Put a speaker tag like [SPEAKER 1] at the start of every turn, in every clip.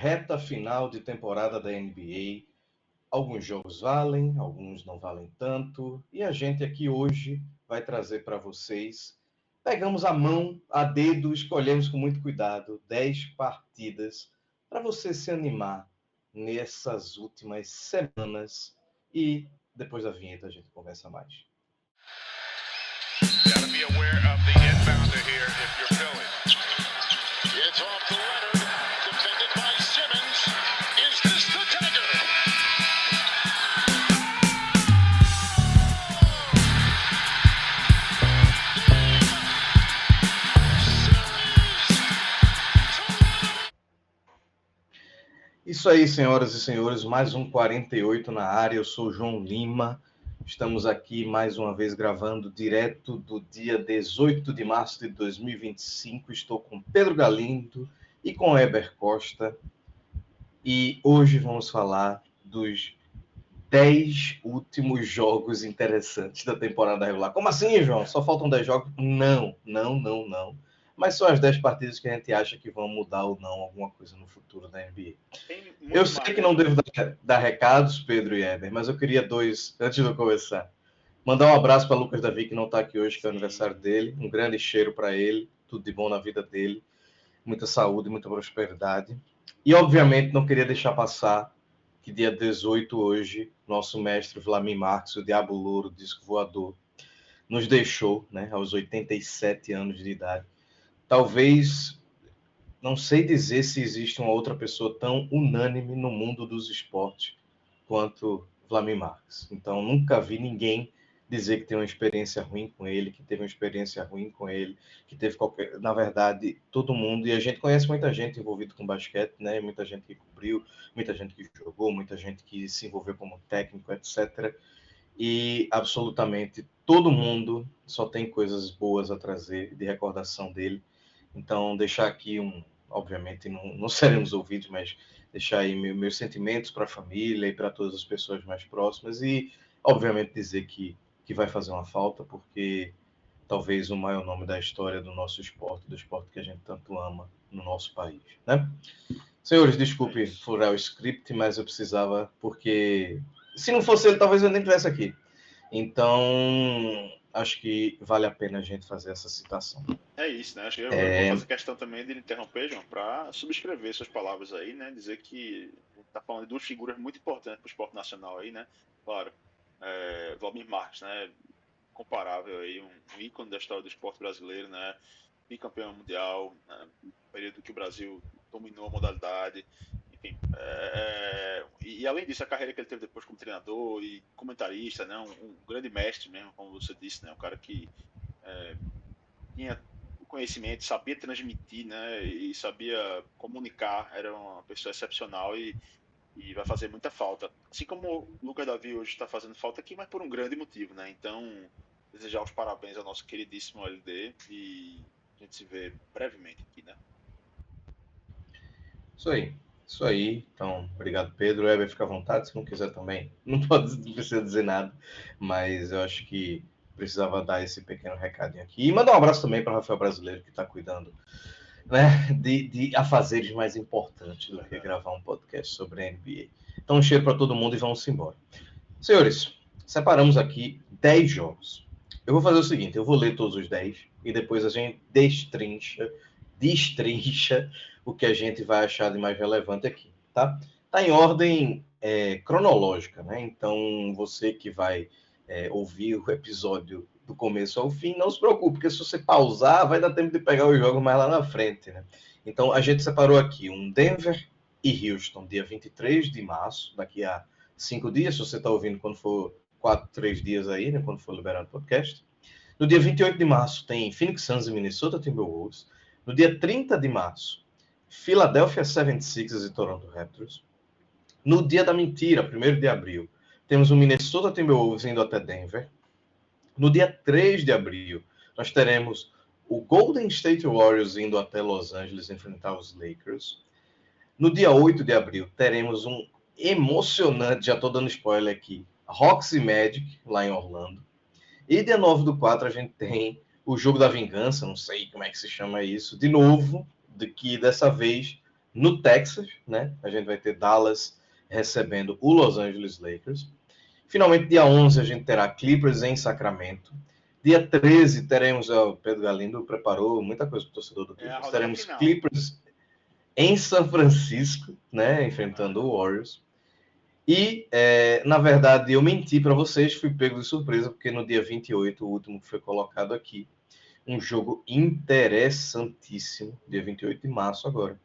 [SPEAKER 1] reta final de temporada da NBA. Alguns jogos valem, alguns não valem tanto. E a gente aqui hoje vai trazer para vocês. Pegamos a mão, a dedo, escolhemos com muito cuidado 10 partidas para você se animar nessas últimas semanas. E depois da vinheta a gente conversa mais.
[SPEAKER 2] Gotta be aware of the inbounder here if you're Philly. It's off to Leonard, defended by Simmons. Is this the dagger?
[SPEAKER 1] Isso aí, senhoras e senhores, mais um 48 na área. Eu sou o João Lima. Estamos aqui mais uma vez gravando direto do dia 18 de março de 2025. Estou com Pedro Galindo e com Heber Costa. E hoje vamos falar dos 10 últimos jogos interessantes da temporada regular. Como assim, João? Só faltam 10 jogos? Não. Mas são as 10 partidas que a gente acha que vão mudar ou não alguma coisa no futuro da NBA. Eu sei que não devo dar recados, Pedro e Heber, mas eu queria dois, antes de eu começar. Mandar um abraço para Lucas Davi, que não está aqui hoje, que é o aniversário dele. Um grande cheiro para ele, tudo de bom na vida dele. Muita saúde, muita prosperidade. E, obviamente, não queria deixar passar que dia 18 hoje, nosso mestre Vlamir Marques, o Diabo Louro, disco voador, nos deixou, né, aos 87 anos de idade. Talvez, não sei dizer se existe uma outra pessoa tão unânime no mundo dos esportes quanto Vlamir Marques. Então, nunca vi ninguém dizer que tem uma experiência ruim com ele, que teve uma experiência ruim com ele, que teve qualquer... Na verdade, todo mundo, e a gente conhece muita gente envolvida com basquete, né? Muita gente que cobriu, muita gente que jogou, muita gente que se envolveu como técnico, etc. E absolutamente todo mundo só tem coisas boas a trazer de recordação dele. Então, deixar aqui obviamente não seremos ouvidos, mas deixar aí meus sentimentos para a família e para todas as pessoas mais próximas e, obviamente, dizer que vai fazer uma falta, porque talvez o maior nome da história do nosso esporte, do esporte que a gente tanto ama no nosso país, né? Senhores, desculpe furar o script, mas eu precisava, porque se não fosse ele, talvez eu nem estivesse aqui. Então, acho que vale a pena a gente fazer essa citação.
[SPEAKER 3] É isso, né? Acho que eu vou fazer questão também de interromper, João, para subscrever suas palavras aí, né? Dizer que a gente está falando de duas figuras muito importantes para o esporte nacional aí, né? Claro, Vladimir Marques, né? Comparável aí, um ícone da história do esporte brasileiro, né? Bicampeão mundial, né? No período que o Brasil dominou a modalidade. Enfim, e além disso, a carreira que ele teve depois como treinador e comentarista, né? Um grande mestre mesmo, como você disse, né? Um cara que tinha conhecimento, sabia transmitir, né, e sabia comunicar, era uma pessoa excepcional e vai fazer muita falta. Assim como o Lucas Davi hoje está fazendo falta aqui, mas por um grande motivo, né? Então, desejar os parabéns ao nosso queridíssimo LD e a gente se vê brevemente aqui, né?
[SPEAKER 1] Isso aí. Então, obrigado, Pedro. Heber, fica à vontade, se não quiser também. Não precisa dizer nada, mas eu acho que precisava dar esse pequeno recadinho aqui. E mandar um abraço também para o Rafael Brasileiro, que está cuidando, né, de afazeres mais importantes do que gravar um podcast sobre a NBA. Então, um cheiro para todo mundo e vamos embora. Senhores, separamos aqui 10 jogos. Eu vou fazer o seguinte, eu vou ler todos os 10 e depois a gente destrincha o que a gente vai achar de mais relevante aqui, tá? Tá em ordem cronológica, né? Então, você que vai ouvir o episódio do começo ao fim, não se preocupe, porque se você pausar, vai dar tempo de pegar os jogos mais lá na frente, né? Então, a gente separou aqui um Denver e Houston, dia 23 de março, daqui a 5 dias, se você está ouvindo quando for 3 dias aí, né? Quando for liberado o podcast. No dia 28 de março, tem Phoenix Suns e Minnesota Timberwolves. No dia 30 de março, Philadelphia 76ers e Toronto Raptors. No dia da mentira, 1º de abril, temos o Minnesota Timberwolves indo até Denver. No dia 3 de abril, nós teremos o Golden State Warriors indo até Los Angeles enfrentar os Lakers. No dia 8 de abril, teremos um emocionante, já estou dando spoiler aqui, Hawks e Magic, lá em Orlando. E dia 9 do 4, a gente tem o Jogo da Vingança, não sei como é que se chama isso, de novo, que dessa vez no Texas, né? A gente vai ter Dallas recebendo o Los Angeles Lakers. Finalmente, dia 11, a gente terá Clippers em Sacramento. Dia 13, teremos, o Pedro Galindo preparou muita coisa para o torcedor do Clippers. Teremos
[SPEAKER 3] final.
[SPEAKER 1] Clippers em São Francisco, né? Enfrentando o Warriors. E, na verdade, eu menti para vocês, fui pego de surpresa, porque no dia 28, o último que foi colocado aqui, um jogo interessantíssimo, dia 28 de março agora,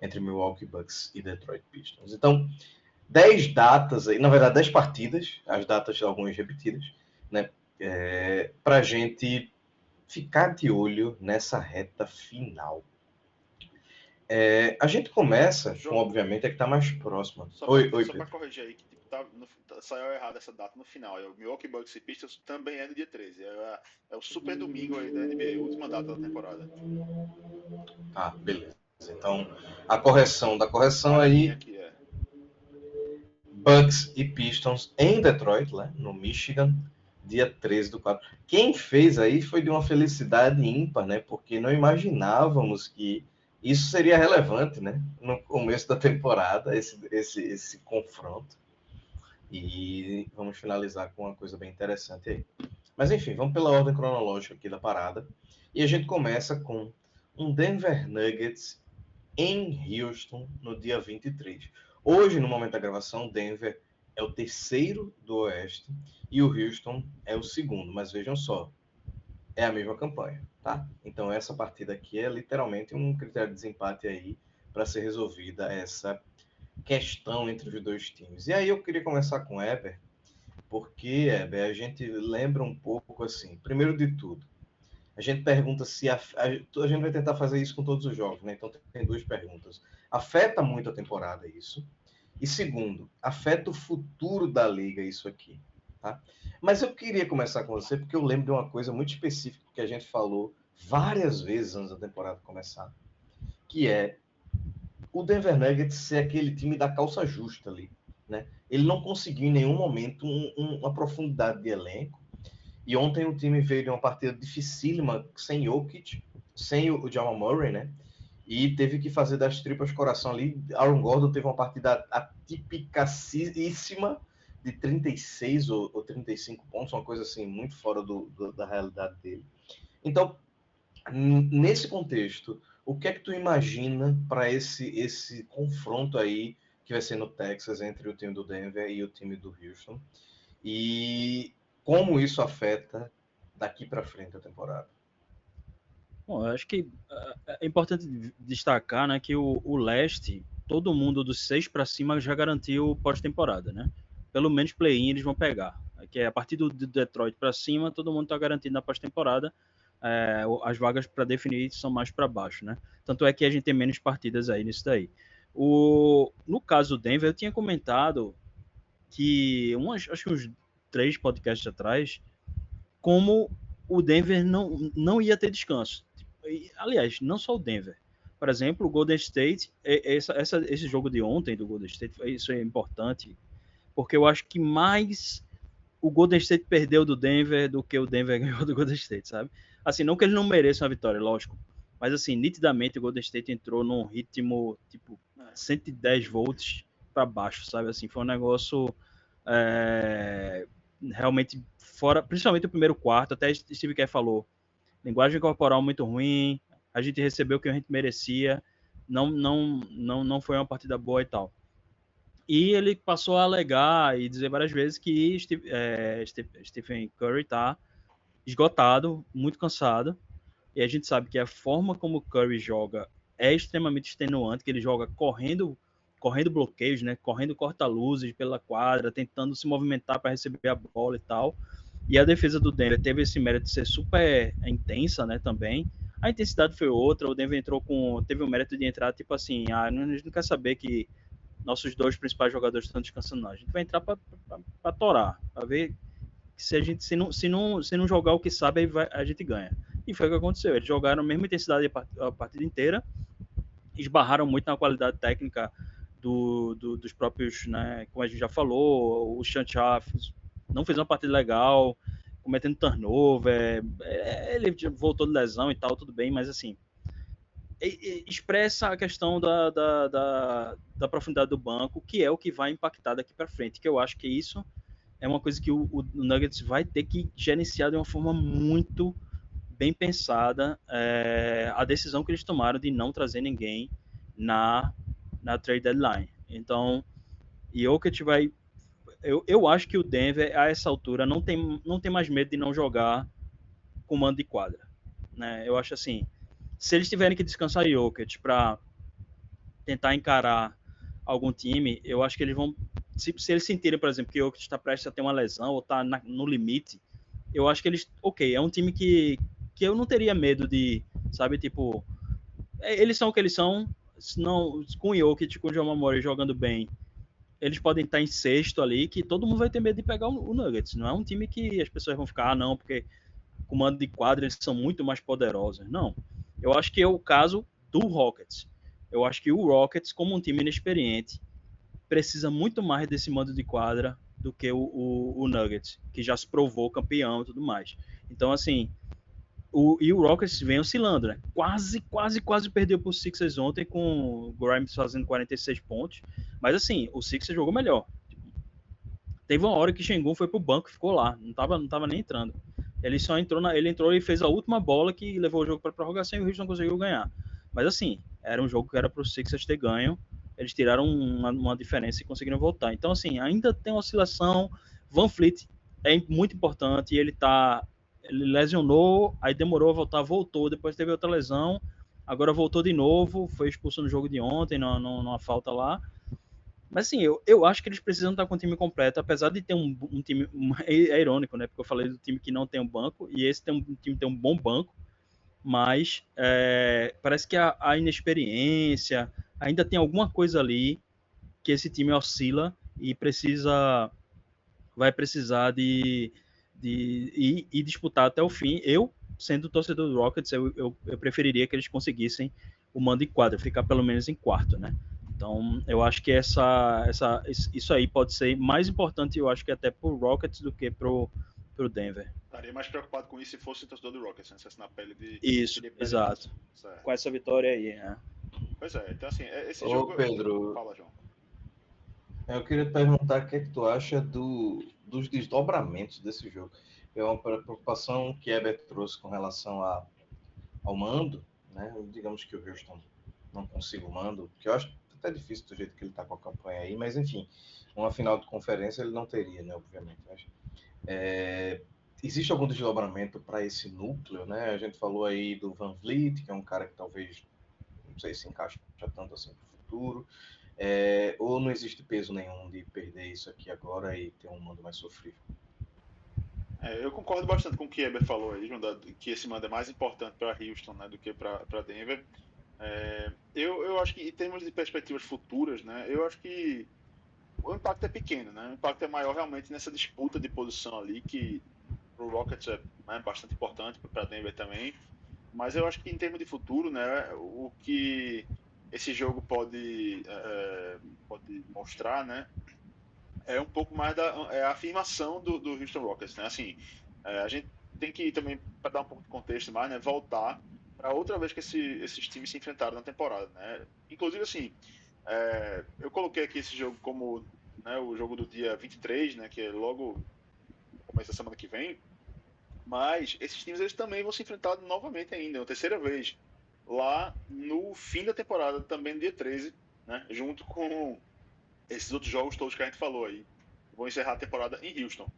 [SPEAKER 1] entre Milwaukee Bucks e Detroit Pistons. Então, 10 datas aí, na verdade 10 partidas, as datas algumas repetidas, né? Para a gente ficar de olho nessa reta final. A gente começa com, obviamente, a que está mais próxima.
[SPEAKER 3] Só para corrigir aí, que tipo, saiu errado essa data no final. O Milwaukee Bucks e Pistons também é no dia 13. É o super domingo aí da NBA, a última data da temporada.
[SPEAKER 1] Ah, beleza. Então, a correção da correção aí...
[SPEAKER 3] Aqui,
[SPEAKER 1] Bucks e Pistons em Detroit, né, no Michigan, dia 13 do 4. Quem fez aí foi de uma felicidade ímpar, né? Porque não imaginávamos que isso seria relevante, né? No começo da temporada, esse confronto. E vamos finalizar com uma coisa bem interessante aí. Mas enfim, vamos pela ordem cronológica aqui da parada. E a gente começa com um Denver Nuggets em Houston no dia 23. Hoje, no momento da gravação, Denver é o terceiro do Oeste e o Houston é o segundo. Mas vejam só, é a mesma campanha, tá? Então essa partida aqui é literalmente um critério de desempate aí para ser resolvida essa questão entre os dois times. E aí eu queria começar com o Eber, porque, Eber, a gente lembra um pouco assim, primeiro de tudo, a gente pergunta se a gente vai tentar fazer isso com todos os jogos, né? Então tem duas perguntas. Afeta muito a temporada isso? E segundo, afeta o futuro da liga isso aqui, tá? Mas eu queria começar com você porque eu lembro de uma coisa muito específica que a gente falou várias vezes antes da temporada começar, que é o Denver Nuggets ser aquele time da calça justa ali, né? Ele não conseguiu em nenhum momento uma profundidade de elenco. E ontem o time veio de uma partida dificílima, sem Jokic, sem o Jamal Murray, né? E teve que fazer das tripas coração ali. Aaron Gordon teve uma partida atipicíssima de 36 ou 35 pontos, uma coisa assim, muito fora da realidade dele. Então, nesse contexto, o que é que tu imagina para esse confronto aí que vai ser no Texas entre o time do Denver e o time do Houston? E como isso afeta daqui para frente a temporada?
[SPEAKER 4] Bom, eu acho que é importante destacar, né, que o leste, todo mundo dos 6 para cima já garantiu pós-temporada, né? Pelo menos play-in eles vão pegar. Que é a partir do Detroit para cima, todo mundo está garantindo na pós-temporada. As vagas para definir são mais para baixo, né? Tanto é que a gente tem menos partidas aí nisso daí. No caso do Denver, eu tinha comentado que acho que uns 3 podcasts atrás, como o Denver não ia ter descanso. Aliás, não só o Denver. Por exemplo, o Golden State, esse jogo de ontem do Golden State, isso é importante, porque eu acho que mais o Golden State perdeu do Denver do que o Denver ganhou do Golden State, sabe? Assim, não que eles não mereçam a vitória, lógico, mas assim, nitidamente o Golden State entrou num ritmo, tipo, 110 volts para baixo, sabe? Assim, foi um negócio realmente fora, principalmente o primeiro quarto, até Steve Kerr falou, linguagem corporal muito ruim, a gente recebeu o que a gente merecia, não foi uma partida boa e tal. E ele passou a alegar e dizer várias vezes que Stephen Curry está esgotado, muito cansado, e a gente sabe que a forma como o Curry joga é extremamente extenuante, que ele joga correndo bloqueios, né? Correndo corta-luzes pela quadra, tentando se movimentar para receber a bola e tal. E a defesa do Denver teve esse mérito de ser super intensa, né, também. A intensidade foi outra, o Denver teve o mérito de entrar, tipo assim, a gente não quer saber que nossos 2 principais jogadores estão descansando, não. A gente vai entrar para torar, para ver se não jogar o que sabe, a gente ganha. E foi o que aconteceu. Eles jogaram a mesma intensidade a partida inteira, esbarraram muito na qualidade técnica dos próprios, né, como a gente já falou, o Chanchaf não fez uma partida legal, cometendo turnover, ele voltou de lesão e tal, tudo bem, mas assim, expressa a questão da profundidade do banco, que é o que vai impactar daqui para frente, que eu acho que isso é uma coisa que o Nuggets vai ter que gerenciar de uma forma muito bem pensada, a decisão que eles tomaram de não trazer ninguém na trade deadline. Então, Jokic vai... Eu acho que o Denver, a essa altura, não tem mais medo de não jogar com mando de quadra. Né? Eu acho assim, se eles tiverem que descansar Jokic para tentar encarar algum time, eu acho que eles vão... Se eles sentirem, por exemplo, que o Jokic está prestes a ter uma lesão ou está no limite, eu acho que eles... Ok, é um time que eu não teria medo de, sabe, tipo... Eles são o que eles são, não, com o Jokic, com o Jamal Murray jogando bem, eles podem estar em sexto ali, que todo mundo vai ter medo de pegar o Nuggets. Não é um time que as pessoas vão ficar, não, porque comando de quadra eles são muito mais poderosos. Não. Eu acho que é o caso do Rockets. Eu acho que o Rockets, como um time inexperiente, precisa muito mais desse mando de quadra do que o Nuggets, que já se provou campeão e tudo mais. Então, assim, e o Rockets vem oscilando, né? Quase perdeu pro Sixers ontem, com o Grimes fazendo 46 pontos. Mas, assim, o Sixers jogou melhor. Teve uma hora que Şengün foi pro banco e ficou lá. Não tava nem entrando. Ele só entrou e fez a última bola que levou o jogo para prorrogação e o Houston conseguiu ganhar. Mas assim, era um jogo que era pro Sixers ter ganho. Eles tiraram uma diferença e conseguiram voltar. Então assim, ainda tem uma oscilação. Van Fleet é muito importante. Ele lesionou, aí demorou a voltar, voltou, depois teve outra lesão, agora voltou de novo, foi expulso no jogo de ontem, numa falta lá. Mas assim, eu acho que eles precisam estar com o time completo, apesar de ter um time... É irônico, né? Porque eu falei do time que não tem um banco, e esse time tem um bom banco, mas parece que a inexperiência, ainda tem alguma coisa ali que esse time oscila e vai precisar de ir disputar até o fim. Eu, sendo torcedor do Rockets, eu preferiria que eles conseguissem o mando em quadra, ficar pelo menos em quarto, né? Então, eu acho que isso aí pode ser mais importante, eu acho que até pro Rockets do que pro Denver.
[SPEAKER 3] Estaria mais preocupado com isso se fosse torcedor do Rockets, né? Se fosse na pele de...
[SPEAKER 4] Isso, exato.
[SPEAKER 3] Certo.
[SPEAKER 4] Com essa vitória aí, né?
[SPEAKER 3] Pois é, então assim, esse
[SPEAKER 1] Ô,
[SPEAKER 3] jogo...
[SPEAKER 1] Pedro,
[SPEAKER 3] Fala, João.
[SPEAKER 1] eu queria te perguntar o que é que tu acha dos desdobramentos desse jogo. É uma preocupação que Herbert trouxe com relação ao mando, né? Digamos que o Houston não consiga o mando, que eu acho até difícil do jeito que ele está com a campanha aí, mas enfim, uma final de conferência ele não teria, né? Obviamente. Mas, existe algum desdobramento para esse núcleo, né? A gente falou aí do Van Vliet, que é um cara que talvez, não sei se encaixa tanto assim para o futuro. Ou não existe peso nenhum de perder isso aqui agora e ter um mando mais sofrível?
[SPEAKER 3] Eu concordo bastante com o que Eber falou aí, João, que esse mando é mais importante para Houston, né, do que para Denver. Eu acho que, em termos de perspectivas futuras, né, eu acho que o impacto é pequeno, né? O impacto é maior realmente nessa disputa de posição ali, que para o Rockets é, né, bastante importante, para Denver também. Mas eu acho que em termos de futuro, né, o que esse jogo pode mostrar, né, é um pouco mais a afirmação do Houston Rockets, né? Assim, a gente tem que também, para dar um pouco de contexto mais, né, voltar para outra vez que esses times se enfrentaram na temporada, né? Inclusive, assim, eu coloquei aqui esse jogo como, né, o jogo do dia 23, né, que é logo no começo da semana que vem, mas esses times eles também vão se enfrentar novamente ainda, uma terceira vez, lá no fim da temporada, também no dia 13, né, junto com esses outros jogos todos que a gente falou aí. Vão encerrar a temporada em Houston,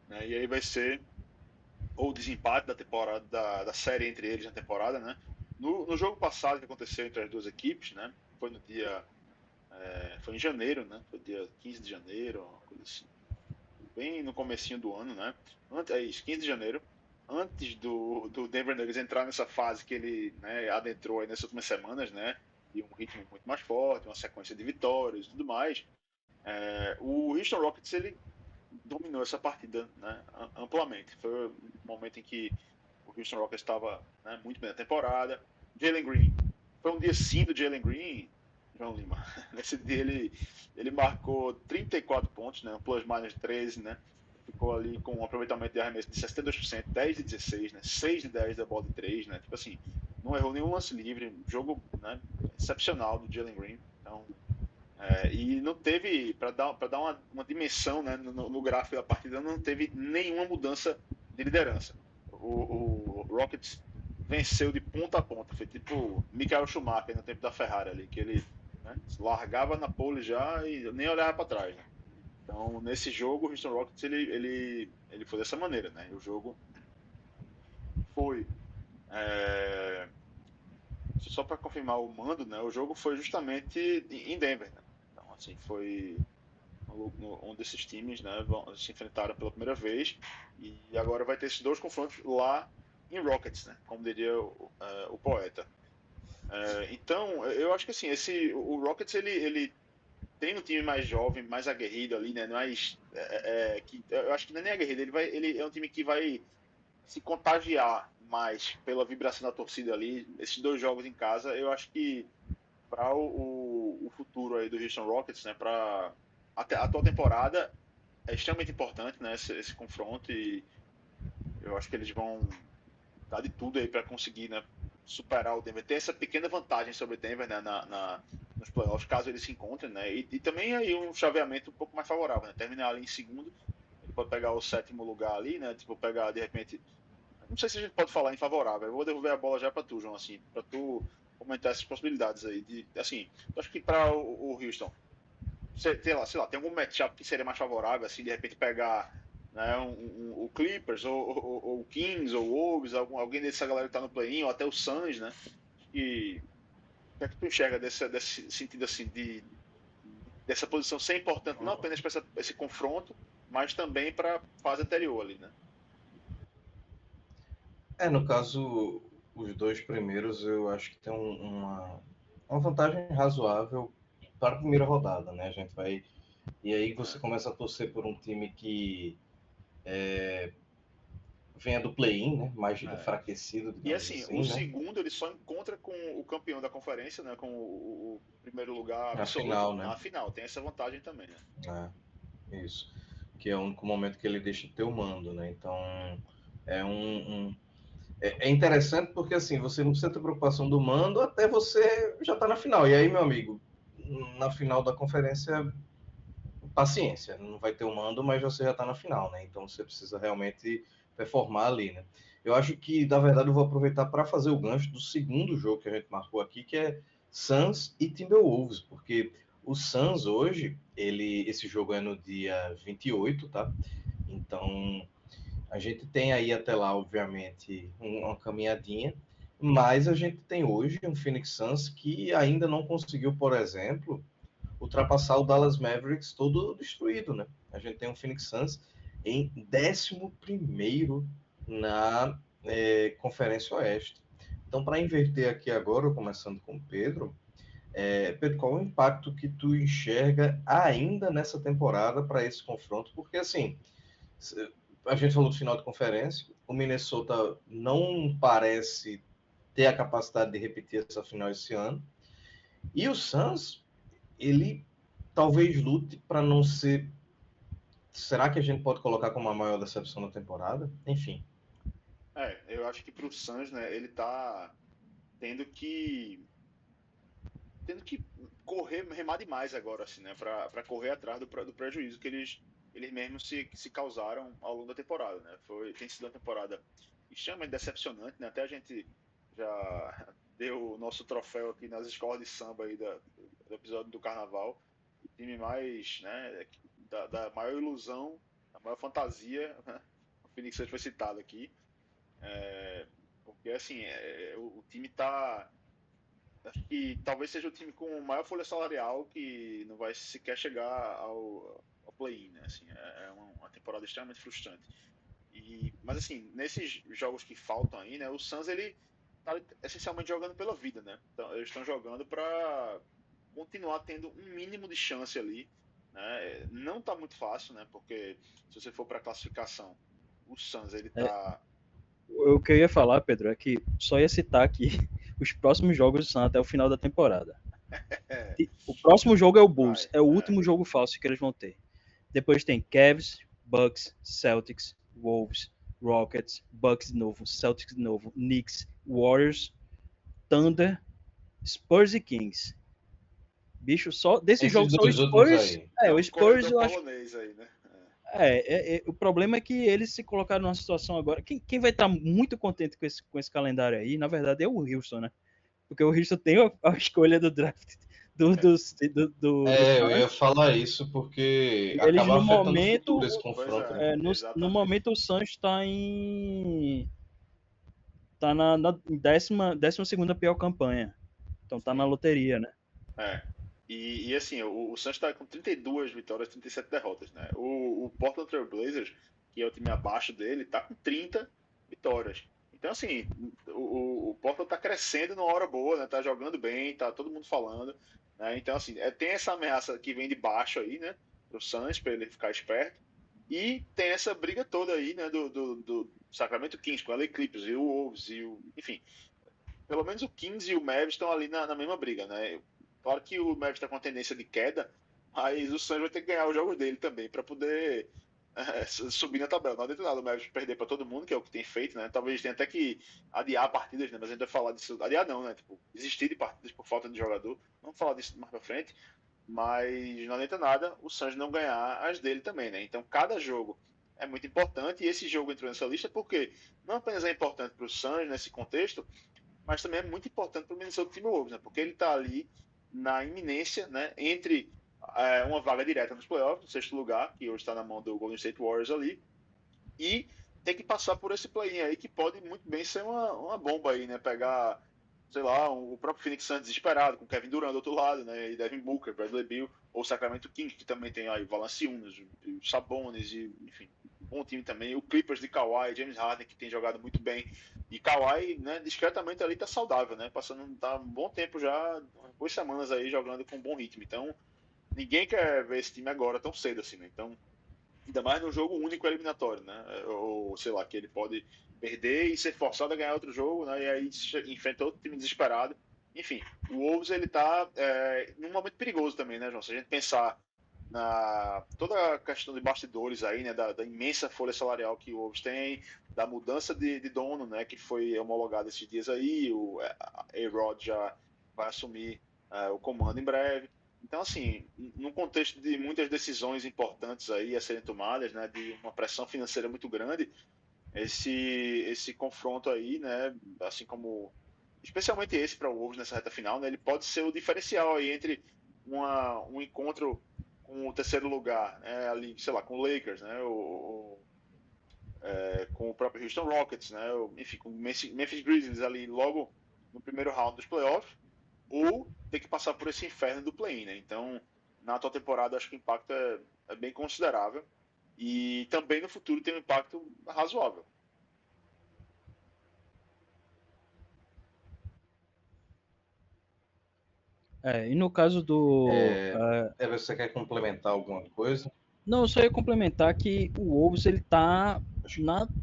[SPEAKER 3] né? E aí vai ser ou o desempate da temporada, da série entre eles na temporada, né? No jogo passado que aconteceu entre as duas equipes, né? Foi no dia... foi em janeiro, né? Foi dia 15 de janeiro, uma coisa assim. Bem no comecinho do ano, né? É isso, 15 de janeiro. Antes do Denver Nuggets entrar nessa fase que ele, né, adentrou aí nessas últimas semanas, né? E um ritmo muito mais forte, uma sequência de vitórias e tudo mais. O Houston Rockets ele dominou essa partida, né, amplamente. Foi um momento em que o Houston Rockets estava, né, muito bem na temporada. Jalen Green, foi um dia sim do Jalen Green, João Lima. Nesse dia ele marcou 34 pontos, né, um plus-minus 13, né, ficou ali com um aproveitamento de arremesso de 62%, 10 de 16, né, 6 de 10 da bola de 3, né, tipo assim, não errou nenhum lance livre, jogo, né, excepcional do Jalen Green. Então, e não teve, para dar uma dimensão, né, no gráfico da partida, não teve nenhuma mudança de liderança. O Rockets venceu de ponta a ponta, foi tipo Michael Schumacher no tempo da Ferrari ali, que ele, né, largava na pole já e nem olhava para trás, né? Então, nesse jogo, o Houston Rockets ele foi dessa maneira, né? O jogo foi só para confirmar o mando, né? O jogo foi justamente em Denver, né? Então, assim, foi um desses times, né? Se enfrentaram pela primeira vez e agora vai ter esses dois confrontos lá em Rockets, né? Como diria o poeta. Então, eu acho que assim, o Rockets ele tem um time mais jovem, mais aguerrido ali, né? Mais, eu acho que não é nem aguerrido, ele é um time que vai se contagiar mais pela vibração da torcida ali. Esses dois jogos em casa, eu acho que para o futuro aí do Houston Rockets, né? Para a atual temporada é extremamente importante, né? Esse confronto e eu acho que eles vão dar de tudo aí para conseguir, né? Superar o Denver. Tem essa pequena vantagem sobre o Denver, né? Nos playoffs, caso eles se encontrem, né? E também aí um chaveamento um pouco mais favorável, né? Terminar ali em segundo, ele pode pegar o 7º lugar ali, né? Tipo, pegar de repente. Não sei se a gente pode falar em favorável. Eu vou devolver a bola já para tu, João, assim, para tu comentar essas possibilidades aí. Assim, eu acho que para o Houston, sei lá, tem algum matchup que seria mais favorável, assim, de repente pegar, né, o Clippers, ou o Kings, ou o Wolves, alguém dessa galera que tá no play-in, ou até o Suns, né? E o que é que tu enxerga desse sentido, assim, dessa posição ser importante, não apenas para esse confronto, mas também para a fase anterior ali, né?
[SPEAKER 1] No caso, os dois primeiros eu acho que tem uma vantagem razoável para a primeira rodada, né? A gente vai. E aí você começa a torcer por um time que venha do play-in, né? Mais enfraquecido,
[SPEAKER 3] E
[SPEAKER 1] digamos
[SPEAKER 3] assim, o
[SPEAKER 1] assim, né?
[SPEAKER 3] segundo ele só encontra com o campeão da conferência, né? Com o primeiro lugar
[SPEAKER 1] Na
[SPEAKER 3] absoluto
[SPEAKER 1] final, né?
[SPEAKER 3] na final. Tem essa vantagem também, né?
[SPEAKER 1] Isso. Que é o único momento que ele deixa de ter o mando, né? Então, é interessante porque, assim, você não precisa ter preocupação do mando até você já tá na final. E aí, meu amigo, na final da conferência, paciência. Não vai ter o mando, mas você já tá na final, né? Então, você precisa realmente performar ali, né? Eu acho que, na verdade, eu vou aproveitar para fazer o gancho do segundo jogo que a gente marcou aqui, que é Suns e Timberwolves, porque o Suns hoje, esse jogo é no dia 28, tá? Então, a gente tem aí até lá, obviamente, uma caminhadinha, mas a gente tem hoje um Phoenix Suns que ainda não conseguiu, por exemplo, ultrapassar o Dallas Mavericks todo destruído, né? A gente tem um Phoenix Suns em 11º na Conferência Oeste. Então, para inverter aqui agora, começando com o Pedro, Pedro, qual o impacto que tu enxerga ainda nessa temporada para esse confronto? Porque, assim, a gente falou do final de conferência, o Minnesota não parece ter a capacidade de repetir essa final esse ano, e o Suns, ele talvez lute para não ser. Será que a gente pode colocar como a maior decepção da temporada? Enfim.
[SPEAKER 3] Eu acho que pro Suns, né, ele tá tendo que correr, remar demais agora, assim, né, para correr atrás do prejuízo que eles mesmos se causaram ao longo da temporada, né? Tem sido uma temporada extremamente decepcionante, né? Até a gente já deu o nosso troféu aqui nas escolas de samba aí do episódio do Carnaval, o time mais, né, da maior ilusão, da maior fantasia, né? O Phoenix Suns foi citado aqui, porque assim, o time tá. Acho que talvez seja o time com maior folha salarial que não vai sequer chegar ao play-in, né? Assim, é uma temporada extremamente frustrante. Mas assim, nesses jogos que faltam aí, né? O Suns ele tá essencialmente jogando pela vida, né? Então, eles estão jogando para continuar tendo um mínimo de chance ali, né? Não tá muito fácil, né? Porque se você for para classificação, o Suns ele tá.
[SPEAKER 4] O que eu ia falar, Pedro, é que só ia citar aqui os próximos jogos do Suns até o final da temporada. O próximo jogo é o Bulls, é o último jogo fácil que eles vão ter. Depois tem Cavs, Bucks, Celtics, Wolves, Rockets, Bucks de novo, Celtics de novo, Knicks, Warriors, Thunder, Spurs e Kings. Bicho, só desse
[SPEAKER 1] Esses
[SPEAKER 4] jogo só o
[SPEAKER 1] dois últimos
[SPEAKER 4] Spurs.
[SPEAKER 1] aí.
[SPEAKER 3] É
[SPEAKER 4] O
[SPEAKER 3] um
[SPEAKER 4] Spurs
[SPEAKER 3] corredor
[SPEAKER 4] eu acho.
[SPEAKER 3] polonês aí, né?
[SPEAKER 4] O problema é que eles se colocaram numa situação agora. Quem vai estar muito contente com esse calendário aí, na verdade, é o Houston, né? Porque o Houston tem a escolha do draft do
[SPEAKER 1] Eu ia
[SPEAKER 4] Suns.
[SPEAKER 1] falar isso porque
[SPEAKER 4] E eles,
[SPEAKER 1] acaba
[SPEAKER 4] no
[SPEAKER 1] afetando o futuro
[SPEAKER 4] momento,
[SPEAKER 1] esse
[SPEAKER 3] Pois
[SPEAKER 1] confronto, né?
[SPEAKER 3] é,
[SPEAKER 4] no
[SPEAKER 3] exatamente.
[SPEAKER 4] momento o Suns está em. Tá na 12ª pior campanha. Então tá na
[SPEAKER 3] Sim.
[SPEAKER 4] loteria, né?
[SPEAKER 3] É. E assim, o Suns está com 32 vitórias, 37 derrotas, né? O Portland Trail Blazers, que é o time abaixo dele, tá com 30 vitórias. Então, assim, o Portland tá crescendo numa hora boa, né? Tá jogando bem, tá todo mundo falando, né? Então, assim, tem essa ameaça que vem de baixo aí, né? Pro Suns, para ele ficar esperto. E tem essa briga toda aí, né? Do Sacramento Kings com o LA Clippers e o Wolves enfim, pelo menos o Kings e o Mavs estão ali na mesma briga, né? Claro que o Mavs está com a tendência de queda, mas o Suns vai ter que ganhar os jogos dele também para poder subir na tabela. Não adianta nada o Mavs perder para todo mundo, que é o que tem feito, né? Talvez tenha até que adiar partidas, né? Mas a gente vai falar disso. Adiar não, né? Tipo, desistir de partidas por falta de jogador. Vamos falar disso mais para frente. Mas não adianta nada o Suns não ganhar as dele também, né? Então cada jogo é muito importante e esse jogo entrou nessa lista porque não apenas é importante para o Suns nesse contexto, mas também é muito importante para o Minnesota Timberwolves, né? Porque ele está ali na iminência, né? Entre uma vaga direta nos playoffs, no sexto lugar, que hoje está na mão do Golden State Warriors ali, e tem que passar por esse play-in aí, que pode muito bem ser uma bomba aí, né? Pegar, sei lá, o próprio Phoenix Suns desesperado, com Kevin Durant do outro lado, né? E Devin Booker, Bradley Beal, ou Sacramento Kings, que também tem aí o Valanciunas, o Sabonis, e, enfim, bom time também. O Clippers de Kawhi, James Harden, que tem jogado muito bem. E Kawhi, né, discretamente ali tá saudável, né? Passando tá um bom tempo já, 2 semanas aí jogando com um bom ritmo. Então, ninguém quer ver esse time agora tão cedo assim, né? Então, ainda mais no jogo único eliminatório, né? Ou sei lá, que ele pode perder e ser forçado a ganhar outro jogo, né? E aí enfrenta outro time desesperado. Enfim, o Wolves ele tá num momento perigoso também, né, João? Se a gente pensar na toda a questão de bastidores aí, né, da imensa folha salarial que o Wolves tem, da mudança de dono, né, que foi homologado esses dias aí, o A-Rod já vai assumir o comando em breve. Então, assim, num contexto de muitas decisões importantes aí a serem tomadas, né, de uma pressão financeira muito grande, esse confronto aí, né, assim como especialmente esse para o Wolves nessa reta final, né, ele pode ser o diferencial aí entre um encontro com o terceiro lugar, né, ali, sei lá, com o Lakers, né, com o próprio Houston Rockets, né, enfim, com o Memphis Grizzlies ali logo no primeiro round dos playoffs, ou ter que passar por esse inferno do play-in, né? Então, na atual temporada, acho que o impacto é bem considerável e também no futuro tem um impacto razoável.
[SPEAKER 4] E no caso do.
[SPEAKER 1] Você quer complementar alguma coisa?
[SPEAKER 4] Não, eu só ia complementar que o Wolves ele tá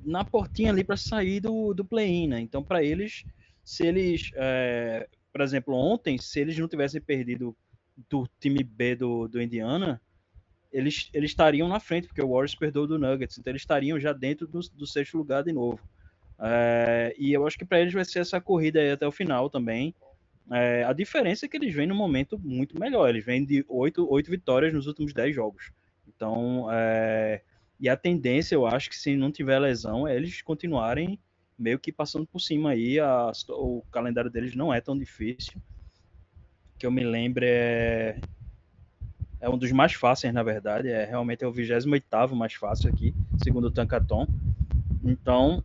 [SPEAKER 4] na portinha ali para sair do play-in, né? Então, para eles, se eles, por exemplo, ontem, se eles não tivessem perdido do time B do Indiana, eles estariam na frente, porque o Warriors perdeu do Nuggets, então eles estariam já dentro do sexto lugar de novo. E eu acho que para eles vai ser essa corrida aí até o final também. A diferença é que eles vêm num momento muito melhor. Eles vêm de 8 vitórias nos últimos 10 jogos. Então, e a tendência, eu acho que se não tiver lesão, é eles continuarem meio que passando por cima aí. O calendário deles não é tão difícil. Que eu me lembre é um dos mais fáceis, na verdade. Realmente é o 28º mais fácil aqui, segundo o Tankaton. Então,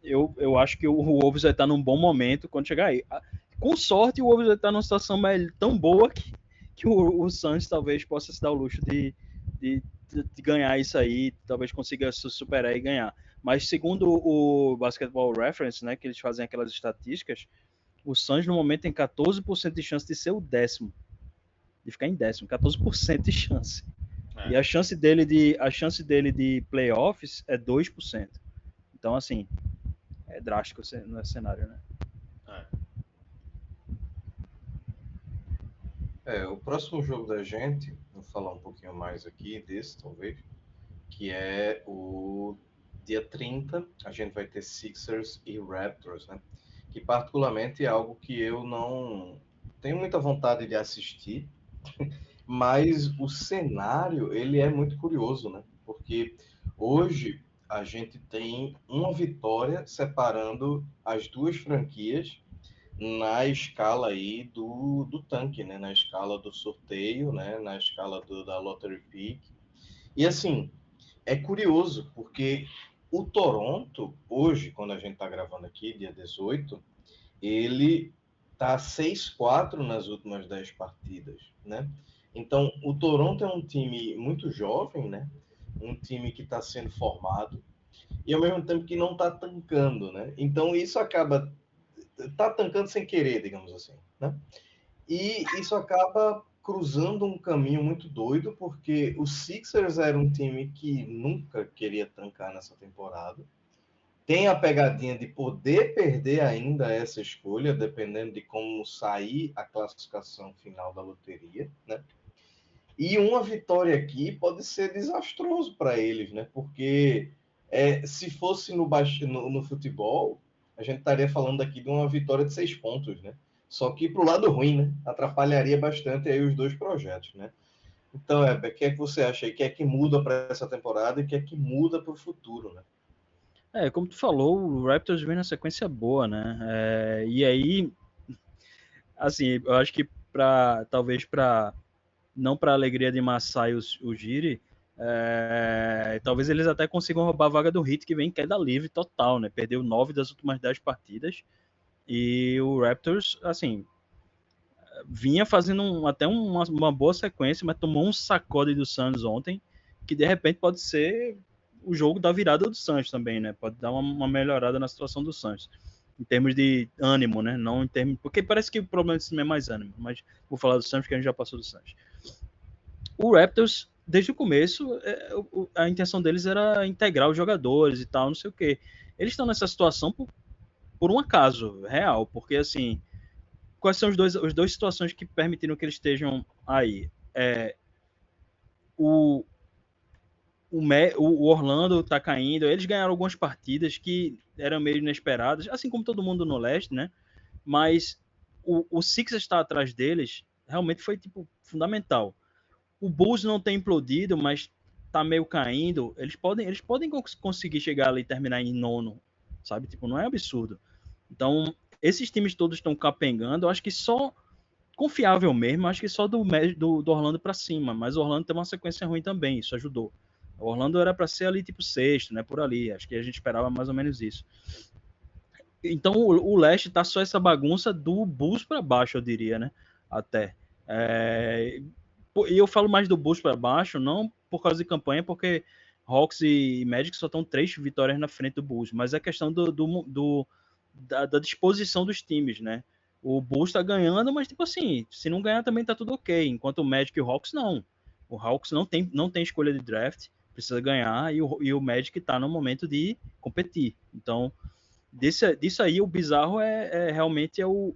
[SPEAKER 4] eu acho que o Wolves vai estar num bom momento quando chegar aí. Com sorte, o Wolves vai estar numa situação tão boa que o Suns talvez possa se dar o luxo de ganhar isso aí, talvez consiga se superar e ganhar. Mas segundo o Basketball Reference, né, que eles fazem aquelas estatísticas, o Suns no momento tem 14% de chance de ser o décimo, de ficar em décimo, 14% de chance. E a chance dele de playoffs é 2%. Então, assim, é drástico no cenário, né?
[SPEAKER 1] O próximo jogo da gente, vou falar um pouquinho mais aqui desse, talvez, que é o dia 30, a gente vai ter Sixers e Raptors, né? que particularmente é algo que eu não tenho muita vontade de assistir, mas o cenário, ele é muito curioso, né? Porque hoje a gente tem uma vitória separando as duas franquias na escala aí do tanque, né? Na escala do sorteio, né? Na escala da Lottery Pick. E assim, é curioso, porque o Toronto, hoje, quando a gente está gravando aqui, dia 18, ele está 6-4 nas últimas 10 partidas, né? Então, o Toronto é um time muito jovem, né? Um time que está sendo formado e, ao mesmo tempo, que não está tancando, né? Então, isso acaba... Está tancando sem querer, digamos assim, né? E isso acaba cruzando um caminho muito doido, porque o Sixers era um time que nunca queria tancar nessa temporada. Tem a pegadinha de poder perder ainda essa escolha, dependendo de como sair a classificação final da loteria, né? E uma vitória aqui pode ser desastroso para eles, né? Porque se fosse no futebol, a gente estaria falando aqui de uma vitória de 6 pontos, né? Só que para o lado ruim, né? Atrapalharia bastante aí os dois projetos, né? Então, Heber, o que é que você acha aí? O que é que muda para essa temporada e o que é que muda para o futuro, né?
[SPEAKER 4] Como tu falou, o Raptors vem na sequência boa, né? E aí, assim, eu acho que talvez não para a alegria de Masai o Giri, talvez eles até consigam roubar a vaga do Heat, que vem em queda livre total, né? Perdeu 9 das últimas 10 partidas. E o Raptors, assim, vinha fazendo até uma boa sequência, mas tomou um sacode do Suns ontem, que de repente pode ser o jogo da virada do Suns também, né? Pode dar uma melhorada na situação do Suns. Em termos de ânimo, né? Não em termos. Porque parece que o problema desse time é mais ânimo, mas vou falar do Suns porque a gente já passou do Suns. O Raptors, desde o começo, a intenção deles era integrar os jogadores e tal, não sei o quê. Eles estão nessa situação por um acaso real, porque assim, quais são as duas situações que permitiram que eles estejam aí? O, o Orlando tá caindo, eles ganharam algumas partidas que eram meio inesperadas, assim como todo mundo no leste, né? Mas o Sixers estar atrás deles realmente foi tipo fundamental. O Bulls não tem implodido, mas tá meio caindo. Eles podem conseguir chegar ali e terminar em nono, sabe? Tipo, não é absurdo. Então, esses times todos estão capengando. Eu acho que só confiável mesmo, acho que só do Orlando para cima. Mas o Orlando tem uma sequência ruim também, isso ajudou. O Orlando era para ser ali tipo sexto, né? Por ali. Acho que a gente esperava mais ou menos isso. Então o leste tá só essa bagunça do Bulls para baixo, eu diria, né? Até. E eu falo mais do Bulls para baixo, não por causa de campanha, porque Hawks e Magic só estão 3 vitórias na frente do Bulls, mas é questão da disposição dos times, né? O Bulls está ganhando, mas tipo assim, se não ganhar também tá tudo ok, enquanto o Magic e o Hawks não. O Hawks não tem escolha de draft, precisa ganhar, e o Magic tá no momento de competir. Então, disso aí, o bizarro realmente o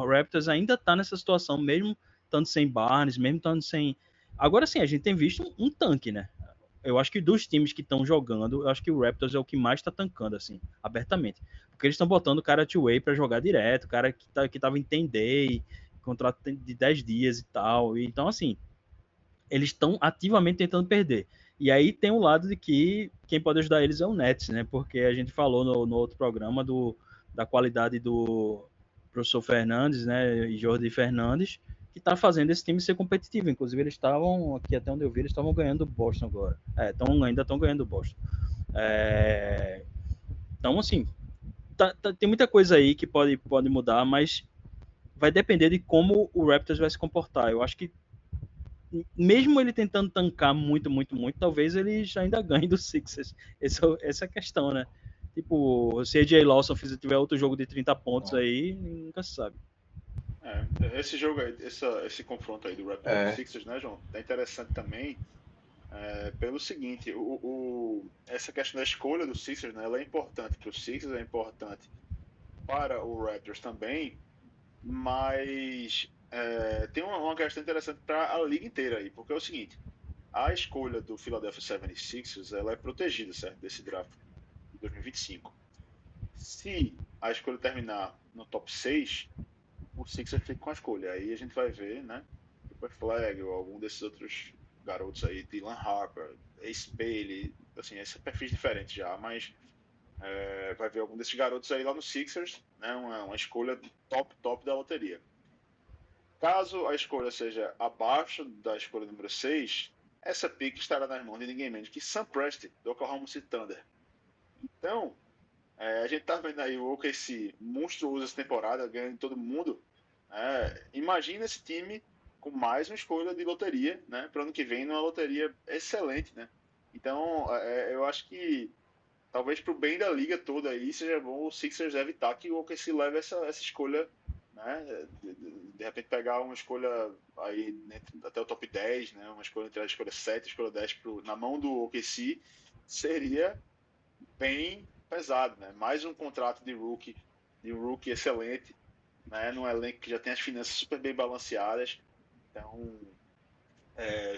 [SPEAKER 4] Raptors ainda tá nessa situação, mesmo estando sem Barnes, mesmo estando sem... Agora sim, a gente tem visto um tanque, né? Eu acho que dos times que estão jogando, eu acho que o Raptors é o que mais tá tancando, assim, abertamente. Porque eles estão botando o cara two-way pra jogar direto, o cara que tava em 10 day, contrato de 10 dias e tal. Então, assim, eles estão ativamente tentando perder. E aí tem o lado de que quem pode ajudar eles é o Nets, né? Porque a gente falou no outro programa da qualidade do professor Fernandes, né? E Jordi Fernandes, que está fazendo esse time ser competitivo. Inclusive, eles estavam, aqui até onde eu vi, eles estavam ganhando o Boston agora. Ainda estão ganhando o Boston. Então, assim, tem muita coisa aí que pode mudar, mas vai depender de como o Raptors vai se comportar. Eu acho que mesmo ele tentando tancar muito, muito, muito, talvez ele já ainda ganhe do Sixers. Essa é a questão, né? Tipo, se AJ Lawson tiver outro jogo de 30 pontos aí, nunca se sabe.
[SPEAKER 3] Esse jogo aí, esse confronto aí do Raptors e Sixers, né, João? Tá interessante também pelo seguinte, essa questão da escolha do Sixers, né, ela é importante para o Sixers, é importante para o Raptors também, mas tem uma questão interessante para a liga inteira aí, porque é o seguinte, a escolha do Philadelphia 76ers ela é protegida, certo, desse draft de 2025. Se a escolha terminar no top 6, o Sixers fica com a escolha. Aí a gente vai ver, né? Cooper Flag ou algum desses outros garotos aí, Dylan Harper, Ace Bailey, assim, esses perfis diferentes já, mas vai ver algum desses garotos aí lá no Sixers, né? Uma escolha top da loteria. Caso a escolha seja abaixo da escolha número 6, essa pick estará nas mãos de ninguém menos que Sam Presti, do Oklahoma City Thunder. Então, a gente tá vendo aí o OKC monstruoso essa temporada, ganhando todo mundo. Imagina esse time com mais uma escolha de loteria, né? Para ano que vem, numa loteria excelente, né? Então, eu acho que talvez para o bem da liga toda aí seja bom o Sixers evitar que o OKC leve essa escolha, né? De repente pegar uma escolha aí até o top 10, né? Uma escolha entre a escolha 7 e a escolha 10 na mão do OKC seria bem pesado, né? Mais um contrato de um rookie excelente, né? Num elenco que já tem as finanças super bem balanceadas. Então,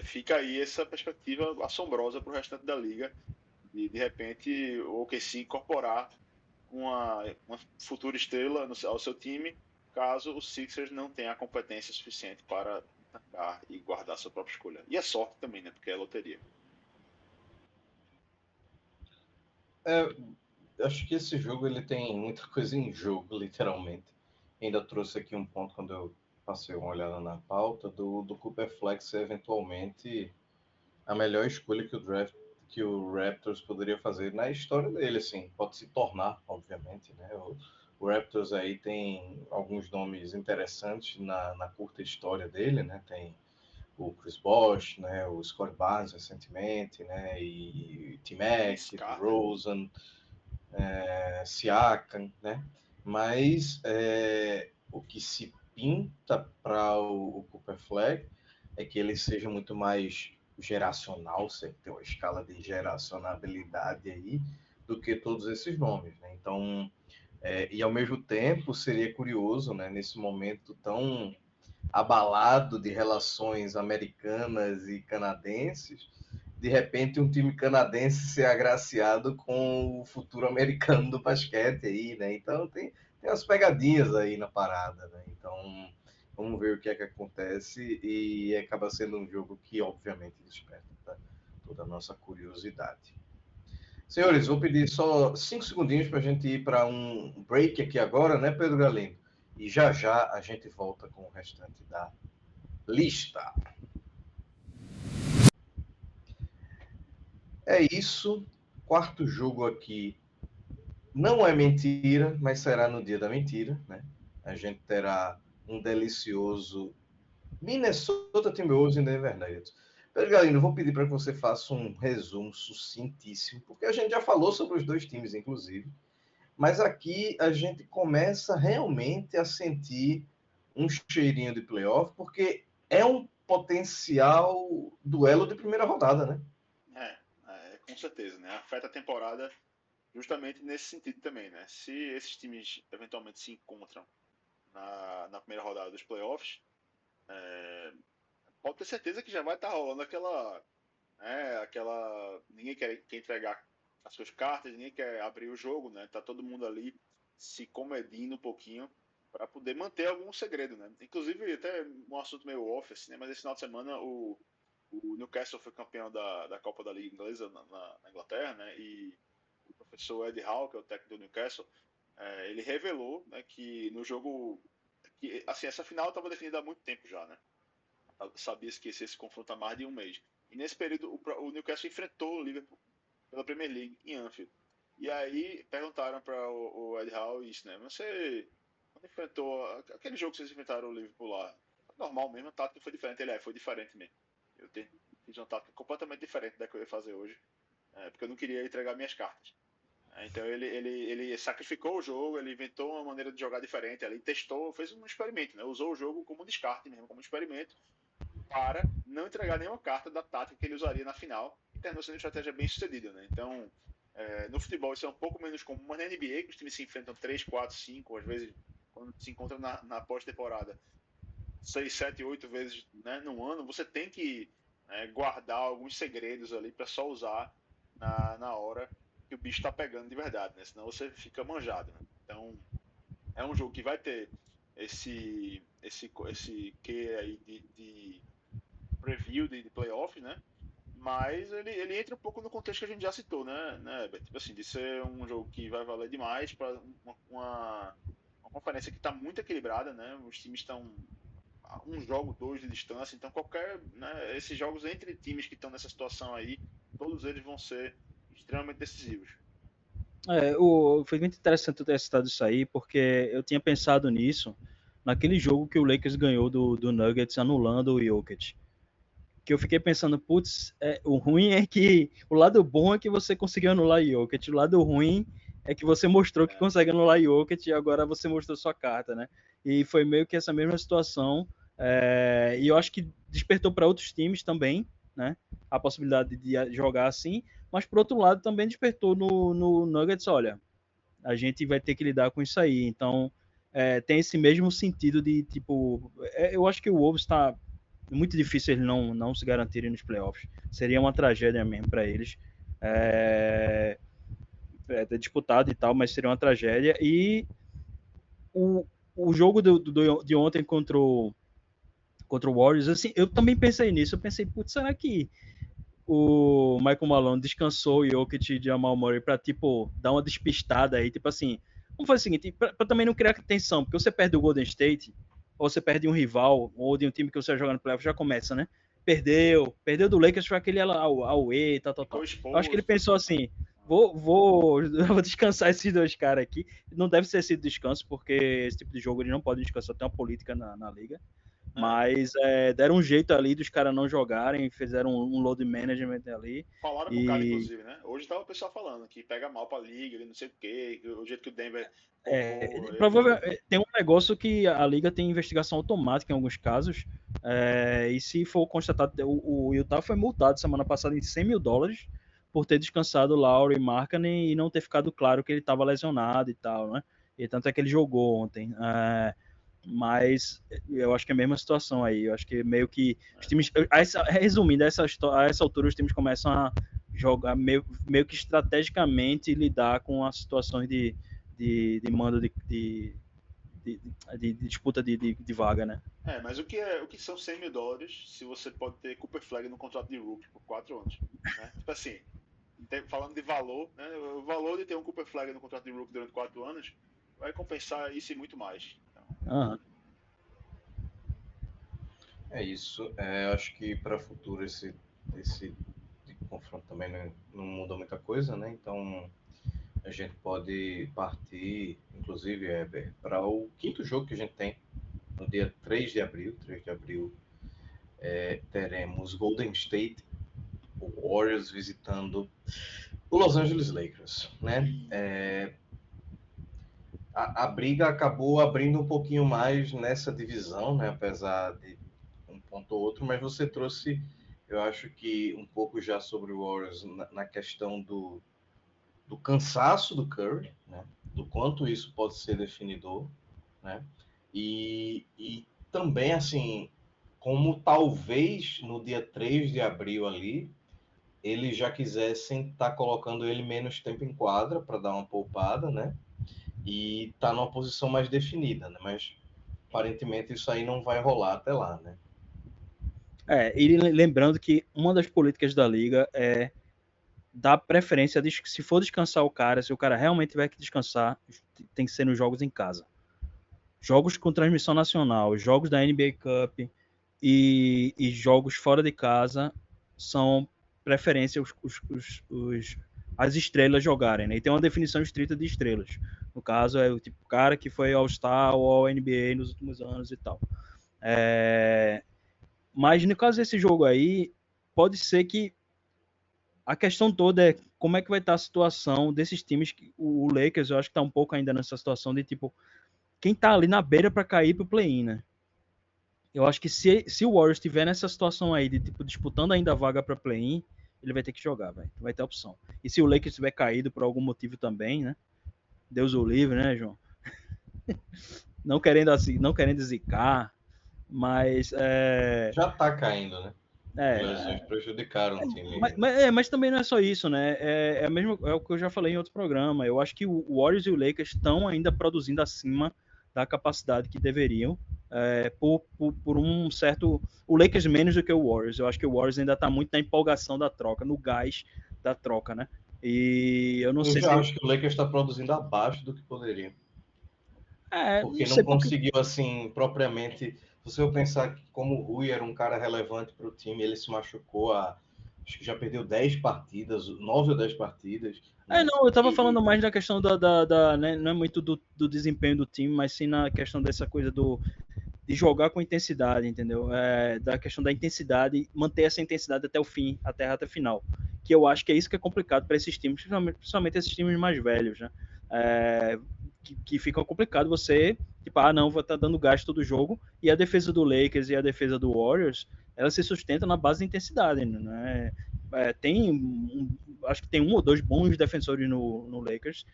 [SPEAKER 3] fica aí essa perspectiva assombrosa para o restante da liga de repente o OKC incorporar uma futura estrela ao seu time, caso o Sixers não tenha a competência suficiente para tancar e guardar sua própria escolha. E é sorte também, né? Porque é loteria.
[SPEAKER 1] Acho que esse jogo ele tem muita coisa em jogo, literalmente. Ainda trouxe aqui um ponto quando eu passei uma olhada na pauta do Cooper Flex ser eventualmente a melhor escolha que o Raptors poderia fazer na história dele, assim, pode se tornar, obviamente, né? O Raptors aí tem alguns nomes interessantes na curta história dele, né? Tem o Chris Bosh, né? O Scott Barnes recentemente, né? E T-Mac, DeRozan, Siakam, né? Mas o que se pinta para o Cooper Flag é que ele seja muito mais geracional, você tem uma escala de geracionabilidade aí, do que todos esses nomes, né? Então, e ao mesmo tempo seria curioso, né, nesse momento tão abalado de relações americanas e canadenses, de repente um time canadense ser agraciado com o futuro americano do basquete aí, né? Então tem umas pegadinhas aí na parada, né? Então vamos ver o que é que acontece e acaba sendo um jogo que obviamente desperta toda a nossa curiosidade. Senhores, vou pedir só 5 segundinhos para a gente ir para um break aqui agora, né, Pedro Galindo? E já já a gente volta com o restante da lista. É isso. Quarto jogo aqui não é mentira, mas será no dia da mentira, né? A gente terá um delicioso Minnesota Timberwolves em Denver Nuggets. Pedro Galindo, vou pedir para que você faça um resumo sucintíssimo, porque a gente já falou sobre os dois times, inclusive, mas aqui a gente começa realmente a sentir um cheirinho de playoff, porque é um potencial duelo de primeira rodada, né?
[SPEAKER 3] Com certeza, né? Afeta a temporada justamente nesse sentido também, né? Se esses times eventualmente se encontram na primeira rodada dos playoffs, pode ter certeza que já vai estar rolando ninguém quer entregar as suas cartas, ninguém quer abrir o jogo, né? Tá todo mundo ali se comedindo um pouquinho para poder manter algum segredo, né? Inclusive, até um assunto meio off, assim, né? Mas esse final de semana o Newcastle foi campeão da Copa da Liga Inglesa na Inglaterra, né? E o professor Ed Howe, que é o técnico do Newcastle, ele revelou, né, que no jogo que assim, essa final estava definida há muito tempo já, né? Sabia-se que esse confronto há mais de um mês. E nesse período o Newcastle enfrentou o Liverpool pela Premier League em Anfield. E aí perguntaram para o Ed Howe isso, né? Você quando enfrentou aquele jogo que vocês enfrentaram o Liverpool lá, normal mesmo, a tática foi diferente. Ele foi diferente mesmo. Fiz uma tática completamente diferente da que eu ia fazer hoje, porque eu não queria entregar minhas cartas. Então ele sacrificou o jogo, ele inventou uma maneira de jogar diferente, ele testou, fez um experimento, né? Usou o jogo como descarte mesmo, como experimento, para não entregar nenhuma carta da tática que ele usaria na final, e terminou sendo uma estratégia bem sucedida, né? Então, no futebol isso é um pouco menos comum, mas na NBA, que os times se enfrentam 3, 4, 5, às vezes, quando se encontram na pós-temporada, 6, 7, 8 vezes, né, no ano, você tem que guardar alguns segredos ali para só usar na hora que o bicho está pegando de verdade, né? Senão você fica manjado, né? Então, é um jogo que vai ter esse que aí de preview de playoff, né? Mas ele entra um pouco no contexto que a gente já citou, né, Herbert? Tipo assim, de ser um jogo que vai valer demais para uma conferência que está muito equilibrada, né? Os times estão a um jogo, dois de distância, então né, esses jogos entre times que estão nessa situação aí, todos eles vão ser extremamente decisivos.
[SPEAKER 4] Foi muito interessante eu ter citado isso aí, porque eu tinha pensado nisso naquele jogo que o Lakers ganhou do Nuggets anulando o Jokic. Que eu fiquei pensando, putz, o ruim é que. O lado bom é que você conseguiu anular o Jokic, o lado ruim é que você mostrou que consegue anular o Jokic e agora você mostrou sua carta, né? E foi meio que essa mesma situação. E eu acho que despertou para outros times também, né? A possibilidade de jogar assim, mas por outro lado também despertou no Nuggets, olha, a gente vai ter que lidar com isso aí. Então, tem esse mesmo sentido de, tipo, eu acho que o Wolves está muito difícil eles não se garantirem nos playoffs. Seria uma tragédia mesmo para eles. Ter disputado e tal, mas seria uma tragédia. E o jogo de ontem contra o Warriors, assim, eu também pensei nisso. Eu pensei, putz, será que o Michael Malone descansou o Jokic e Jamal Murray pra, tipo, dar uma despistada aí, tipo assim, vamos fazer o seguinte, pra também não criar tensão, porque você perde o Golden State, ou você perde um rival, ou de um time que você vai jogar no playoff, já começa, né? Perdeu do Lakers, foi aquele away, tal. Eu acho que ele pensou assim, vou descansar esses dois caras aqui. Não deve ter sido descanso, porque esse tipo de jogo ele não pode descansar, tem uma política na liga. Mas deram um jeito ali dos caras não jogarem, fizeram um load management ali.
[SPEAKER 3] Falaram com o cara, inclusive, né? Hoje tava o pessoal falando que pega mal pra liga, ele não sei o quê, o jeito que o Denver
[SPEAKER 4] provavelmente tem um negócio que a liga tem investigação automática em alguns casos. E se for constatado, o Utah foi multado semana passada em $100 mil por ter descansado o Lauri Markkanen e não ter ficado claro que ele estava lesionado e tal, né? E tanto é que ele jogou ontem. Mas eu acho que é a mesma situação aí. Eu acho que meio que os times. Resumindo, a essa altura, os times começam a jogar meio que estrategicamente lidar com as situações de mando de disputa de vaga, né?
[SPEAKER 3] Mas o que são $100 mil se você pode ter Cooper Flag no contrato de rookie por 4 anos? Né? Tipo assim, falando de valor, né? O valor de ter um Cooper Flag no contrato de rookie durante 4 anos vai compensar isso e muito mais. Então...
[SPEAKER 1] É isso. Acho que para o futuro esse confronto também não muda muita coisa, né? Então a gente pode partir, inclusive, para o quinto jogo que a gente tem no dia 3 de abril. 3 de abril teremos Golden State Warriors visitando o Los Angeles Lakers, né? A briga acabou abrindo um pouquinho mais nessa divisão, né? Apesar de um ponto ou outro, mas você trouxe, eu acho que um pouco já sobre o Warriors na questão do cansaço do Curry, né? Do quanto isso pode ser definidor, né? E também, assim, como talvez no dia 3 de abril ali, eles já quisessem estar colocando ele menos tempo em quadra para dar uma poupada, né? E tá numa posição mais definida, né? Mas aparentemente isso aí não vai rolar até lá, né?
[SPEAKER 4] E lembrando que uma das políticas da liga é dar preferência, se for descansar o cara, se o cara realmente tiver que descansar, tem que ser nos jogos em casa. Jogos com transmissão nacional, jogos da NBA Cup e jogos fora de casa são preferência as estrelas jogarem, né? E tem uma definição estrita de estrelas. No caso, é o tipo cara que foi All-Star ou All-NBA nos últimos anos e tal. Mas no caso desse jogo aí, pode ser que a questão toda é como é que vai estar a situação desses times. O Lakers, eu acho que está um pouco ainda nessa situação de tipo, quem está ali na beira para cair para o play-in, né? Eu acho que se o Warriors estiver nessa situação aí de tipo disputando ainda a vaga para play-in, ele vai ter que jogar, vai ter opção. E se o Lakers tiver caído por algum motivo também, né? Deus o livre, né, João? não querendo zicar, mas
[SPEAKER 1] já tá caindo, né? Lesões prejudicaram o time.
[SPEAKER 4] Mas também não é só isso, né? É o que eu já falei em outro programa. Eu acho que o Warriors e o Lakers estão ainda produzindo acima da capacidade que deveriam, por um certo. O Lakers menos do que o Warriors. Eu acho que o Warriors ainda está muito na empolgação da troca, no gás da troca, né? E eu não sei
[SPEAKER 1] já acho que o Lakers está produzindo abaixo do que poderia. Porque não conseguiu, assim, propriamente. Se você pensar que como o Rui era um cara relevante para o time, ele se machucou acho que já perdeu 10 partidas, 9 ou 10 partidas. Né?
[SPEAKER 4] Não, eu estava falando mais da questão né, não é muito do desempenho do time, mas sim na questão dessa coisa de jogar com intensidade, entendeu? Da questão da intensidade, manter essa intensidade até o fim, até a reta final. Que eu acho que é isso que é complicado para esses times, principalmente esses times mais velhos, né? Que fica complicado você, tipo, não, vou estar dando gasto todo jogo, e a defesa do Lakers e a defesa do Warriors, ela se sustenta na base da intensidade, né? Acho que tem um ou dois bons defensores no Lakers,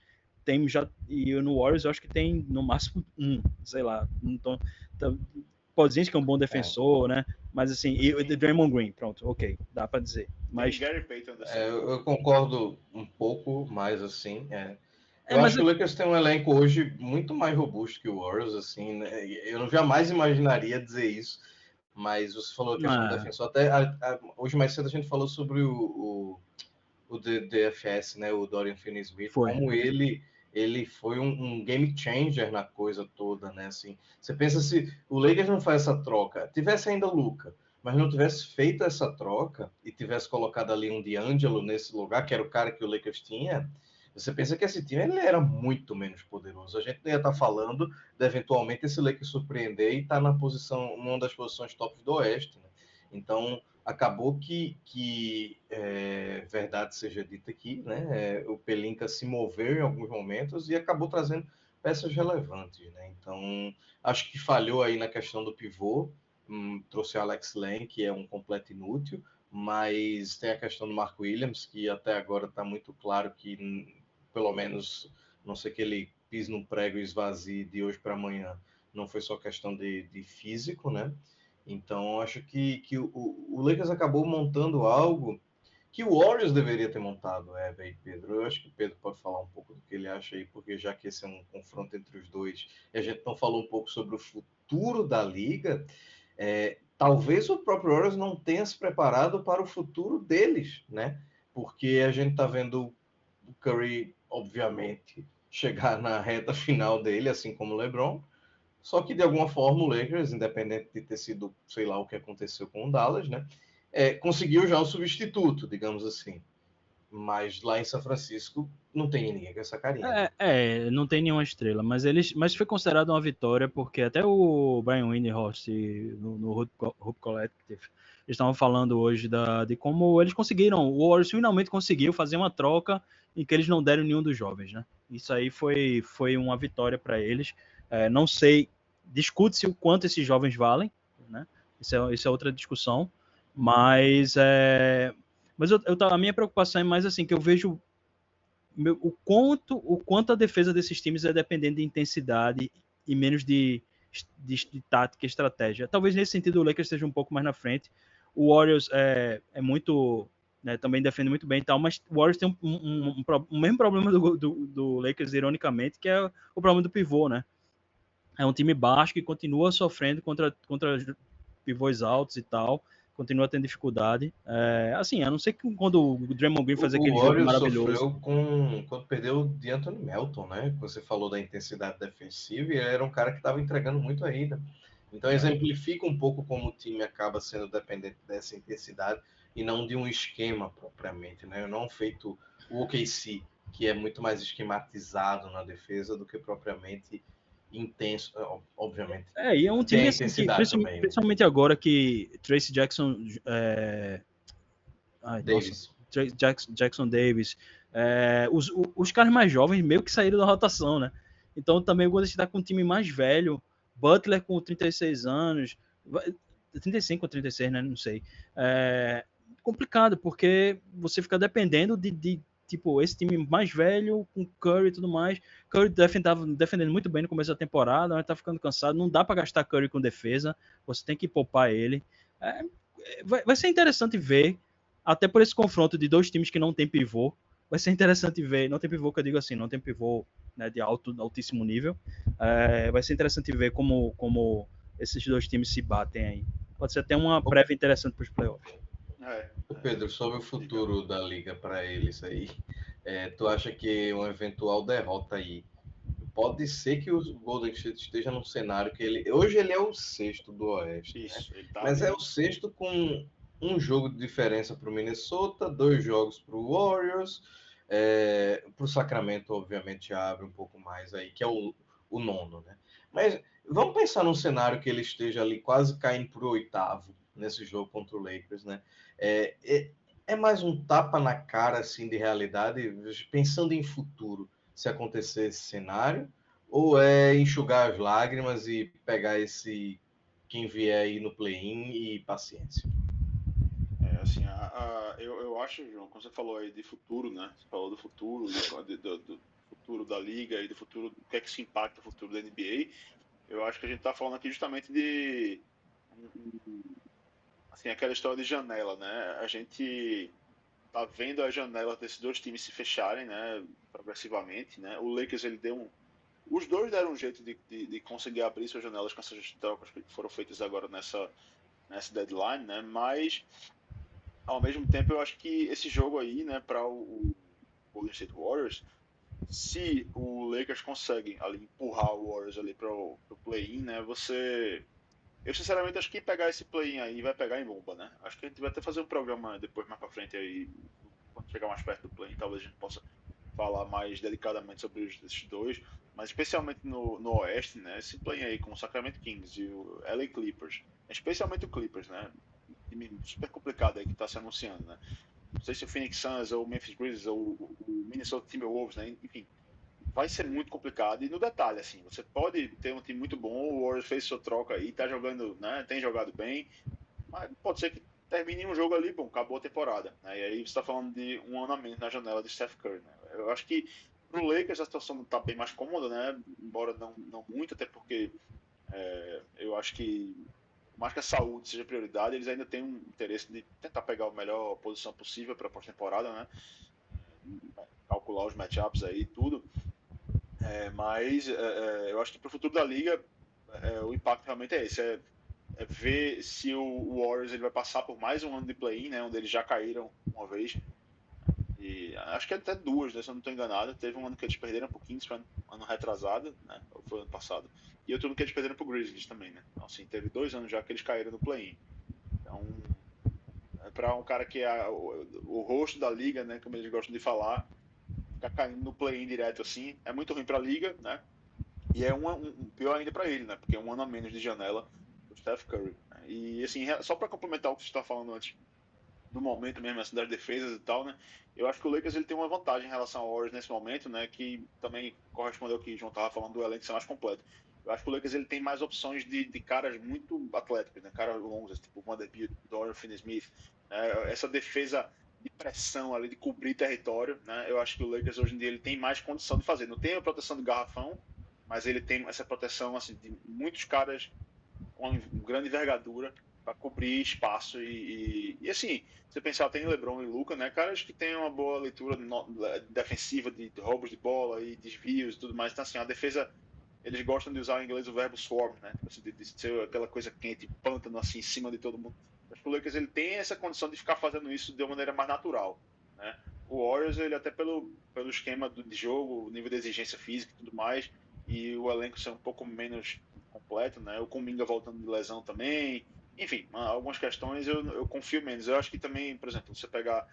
[SPEAKER 4] e no Warriors eu acho que tem no máximo sei lá, então, Podziemski que é um bom defensor, né? Mas assim, e o Draymond Green, pronto, ok, dá para dizer. Mas
[SPEAKER 3] Gary Payton
[SPEAKER 1] eu concordo um pouco mais assim. Eu acho que o Lakers tem um elenco hoje muito mais robusto que o Warriors, assim, né? Eu jamais imaginaria dizer isso, mas você falou a questão do defensor. Até hoje mais cedo a gente falou sobre o DFS, né? O Dorian Finney-Smith, como ele foi um game changer na coisa toda, né? Assim, você pensa se o Lakers não faz essa troca, tivesse ainda o Luka, mas não tivesse feito essa troca e tivesse colocado ali um D'Angelo nesse lugar, que era o cara que o Lakers tinha, você pensa que esse time ele era muito menos poderoso. A gente não ia estar falando de eventualmente esse Lakers surpreender e estar numa das posições top do Oeste, né? Então, acabou que verdade seja dita aqui, né? O Pelinka se moveu em alguns momentos e acabou trazendo peças relevantes, né? Então, acho que falhou aí na questão do pivô, trouxe o Alex Len, que é um completo inútil, mas tem a questão do Mark Williams, que até agora está muito claro que, pelo menos, não sei que ele pise num prego e esvazie de hoje para amanhã, não foi só questão de físico, né? Então, acho que o Lakers acabou montando algo que o Warriors deveria ter montado, Pedro. Eu acho que o Pedro pode falar um pouco do que ele acha aí, porque já que esse é um confronto entre os dois, e a gente não falou um pouco sobre o futuro da liga, talvez o próprio Warriors não tenha se preparado para o futuro deles, né? Porque a gente está vendo o Curry, obviamente, chegar na reta final dele, assim como o LeBron. Só que, de alguma forma, o Lakers, independente de ter sido, sei lá, o que aconteceu com o Dallas, né? Conseguiu já o substituto, digamos assim. Mas lá em São Francisco não tem ninguém com essa carinha.
[SPEAKER 4] Não tem nenhuma estrela, mas foi considerado uma vitória, porque até o Brian Windhorst no Hoop Collective, eles estavam falando hoje de como eles conseguiram, o Warriors finalmente conseguiu fazer uma troca em que eles não deram nenhum dos jovens, né? Isso aí foi uma vitória para eles. Não sei, discute-se o quanto esses jovens valem, né? Isso é outra discussão, mas a minha preocupação é mais assim, que eu vejo o quanto a defesa desses times é dependendo de intensidade e menos de tática e estratégia. Talvez nesse sentido o Lakers esteja um pouco mais na frente. O Warriors é muito, né, também defende muito bem e tal, mas o Warriors tem o mesmo problema do Lakers, ironicamente, que é o problema do pivô, né? É um time baixo que continua sofrendo contra pivôs altos e tal, continua tendo dificuldade. Assim, a não ser que quando o Draymond Green faz aquele jogo maravilhoso.
[SPEAKER 1] Sofreu quando perdeu o D'Anthony Melton, né? Você falou da intensidade defensiva e ele era um cara que estava entregando muito ainda. Então exemplifica um pouco como o time acaba sendo dependente dessa intensidade e não de um esquema propriamente, né? Não feito o OKC, que é muito mais esquematizado na defesa do que propriamente intenso, obviamente.
[SPEAKER 4] E é um time assim, principalmente agora que Tracy Jackson
[SPEAKER 1] Davis.
[SPEAKER 4] Jackson Davis, os caras mais jovens meio que saíram da rotação, né? Então também quando a gente está com um time mais velho, Butler com 36 anos, 35 ou 36, né? Não sei. Complicado, porque você fica dependendo de tipo, esse time mais velho, com Curry e tudo mais. Curry defendendo muito bem no começo da temporada, mas tá ficando cansado. Não dá para gastar Curry com defesa. Você tem que poupar ele. vai ser interessante ver, até por esse confronto de dois times que não tem pivô. Vai ser interessante ver, não tem pivô que eu digo assim, não tem pivô, né, de altíssimo nível. Vai ser interessante ver como esses dois times se batem aí. Pode ser até uma prévia interessante para os playoffs.
[SPEAKER 1] Pedro, sobre o futuro da liga para eles aí, tu acha que uma eventual derrota aí pode ser que o Golden State esteja num cenário que hoje ele é o sexto do Oeste,
[SPEAKER 3] Isso,
[SPEAKER 1] né?
[SPEAKER 3] ele tá
[SPEAKER 1] Mas
[SPEAKER 3] ali.
[SPEAKER 1] é o sexto com um jogo de diferença para o Minnesota, 2 jogos para o Warriors, para o Sacramento obviamente abre um pouco mais aí, que é o nono, né? Mas vamos pensar num cenário que ele esteja ali quase caindo para o oitavo nesse jogo contra o Lakers, né? É mais um tapa na cara assim de realidade, pensando em futuro, se acontecer esse cenário, ou é enxugar as lágrimas e pegar quem vier aí no play-in e paciência?
[SPEAKER 3] Assim, eu acho, João, quando você falou aí de futuro, né? Você falou do futuro, do futuro da liga e do futuro, o que é que se impacta o futuro da NBA. Eu acho que a gente está falando aqui justamente de assim, aquela história de janela, né? A gente tá vendo a janela desses dois times se fecharem, né? Progressivamente, né? O Lakers ele os dois deram um jeito de conseguir abrir suas janelas com essas trocas que foram feitas agora nessa deadline, né? Mas ao mesmo tempo eu acho que esse jogo aí, né, para o Golden State Warriors, se o Lakers consegue ali empurrar o Warriors ali para o play-in, né, eu sinceramente acho que pegar esse play-in aí vai pegar em bomba, né? Acho que a gente vai até fazer um programa depois mais para frente aí, quando chegar mais perto do play-in, talvez a gente possa falar mais delicadamente sobre esses dois, mas especialmente no Oeste, né? Esse play aí com o Sacramento Kings e o LA Clippers, especialmente o Clippers, né? Time super complicado aí que está se anunciando, né? Não sei se o Phoenix Suns ou o Memphis Grizzlies ou o Minnesota Timberwolves, né? Enfim, vai ser muito complicado. E no detalhe, assim, você pode ter um time muito bom, o Warriors fez sua troca aí, tá jogando, né? Tem jogado bem, mas pode ser que termine um jogo ali, bom, acabou a temporada. Né? E aí você está falando de um ano a menos na janela de Steph Curry. Né? Eu acho que pro Lakers a situação está bem mais cômoda, né? Embora não muito, até porque eu acho que por mais que a saúde seja prioridade, eles ainda têm um interesse de tentar pegar a melhor posição possível para a pós-temporada, né? Calcular os matchups aí e tudo. Mas eu acho que para o futuro da liga, o impacto realmente é esse. É ver se o Warriors ele vai passar por mais um ano de play-in, né? Onde eles já caíram uma vez. E acho que até duas, né? Se eu não estou enganado. Teve um ano que eles perderam pro Kings, foi ano retrasado, né? Ou foi ano passado. E outro ano que eles perderam pro Grizzlies também, né? Então, assim, teve 2 anos já que eles caíram no play-in. Então, para um cara que é o rosto da liga, né? Como eles gostam de falar, ficar caindo no play-in direto assim, é muito ruim para a liga, né? E é um pior ainda para ele, né? Porque é um ano a menos de janela do Steph Curry. Né? E assim, só para complementar o que você está falando antes do momento mesmo, assim, das defesas e tal, né? Eu acho que o Lakers ele tem uma vantagem em relação ao Warriors nesse momento, né? Que também corresponde ao que o João estava falando do elenco ser mais completo. Eu acho que o Lakers ele tem mais opções de caras muito atléticos, né? Caras longos, tipo o Vanderbilt, Dorian Finney-Smith. Né? Essa defesa de pressão ali, de cobrir território, né? Eu acho que o Lakers hoje em dia ele tem mais condição de fazer. Não tem a proteção de garrafão, mas ele tem essa proteção assim de muitos caras com uma grande envergadura para cobrir espaço e assim, você pensar tem LeBron e Luka, né, caras que têm uma boa leitura defensiva de roubos de bola e desvios e tudo mais, então assim, a defesa eles gostam de usar em inglês o verbo swarm, né, assim, de ser aquela coisa quente, pântano assim em cima de todo mundo. Acho que o Lakers ele tem essa condição de ficar fazendo isso de uma maneira mais natural, né. O Warriors ele até pelo esquema de jogo, o nível de exigência física e tudo mais, e o elenco ser um pouco menos completo, né? O Kuminga voltando de lesão também. Enfim, algumas questões eu confio menos. Eu acho que também, por exemplo, você pegar,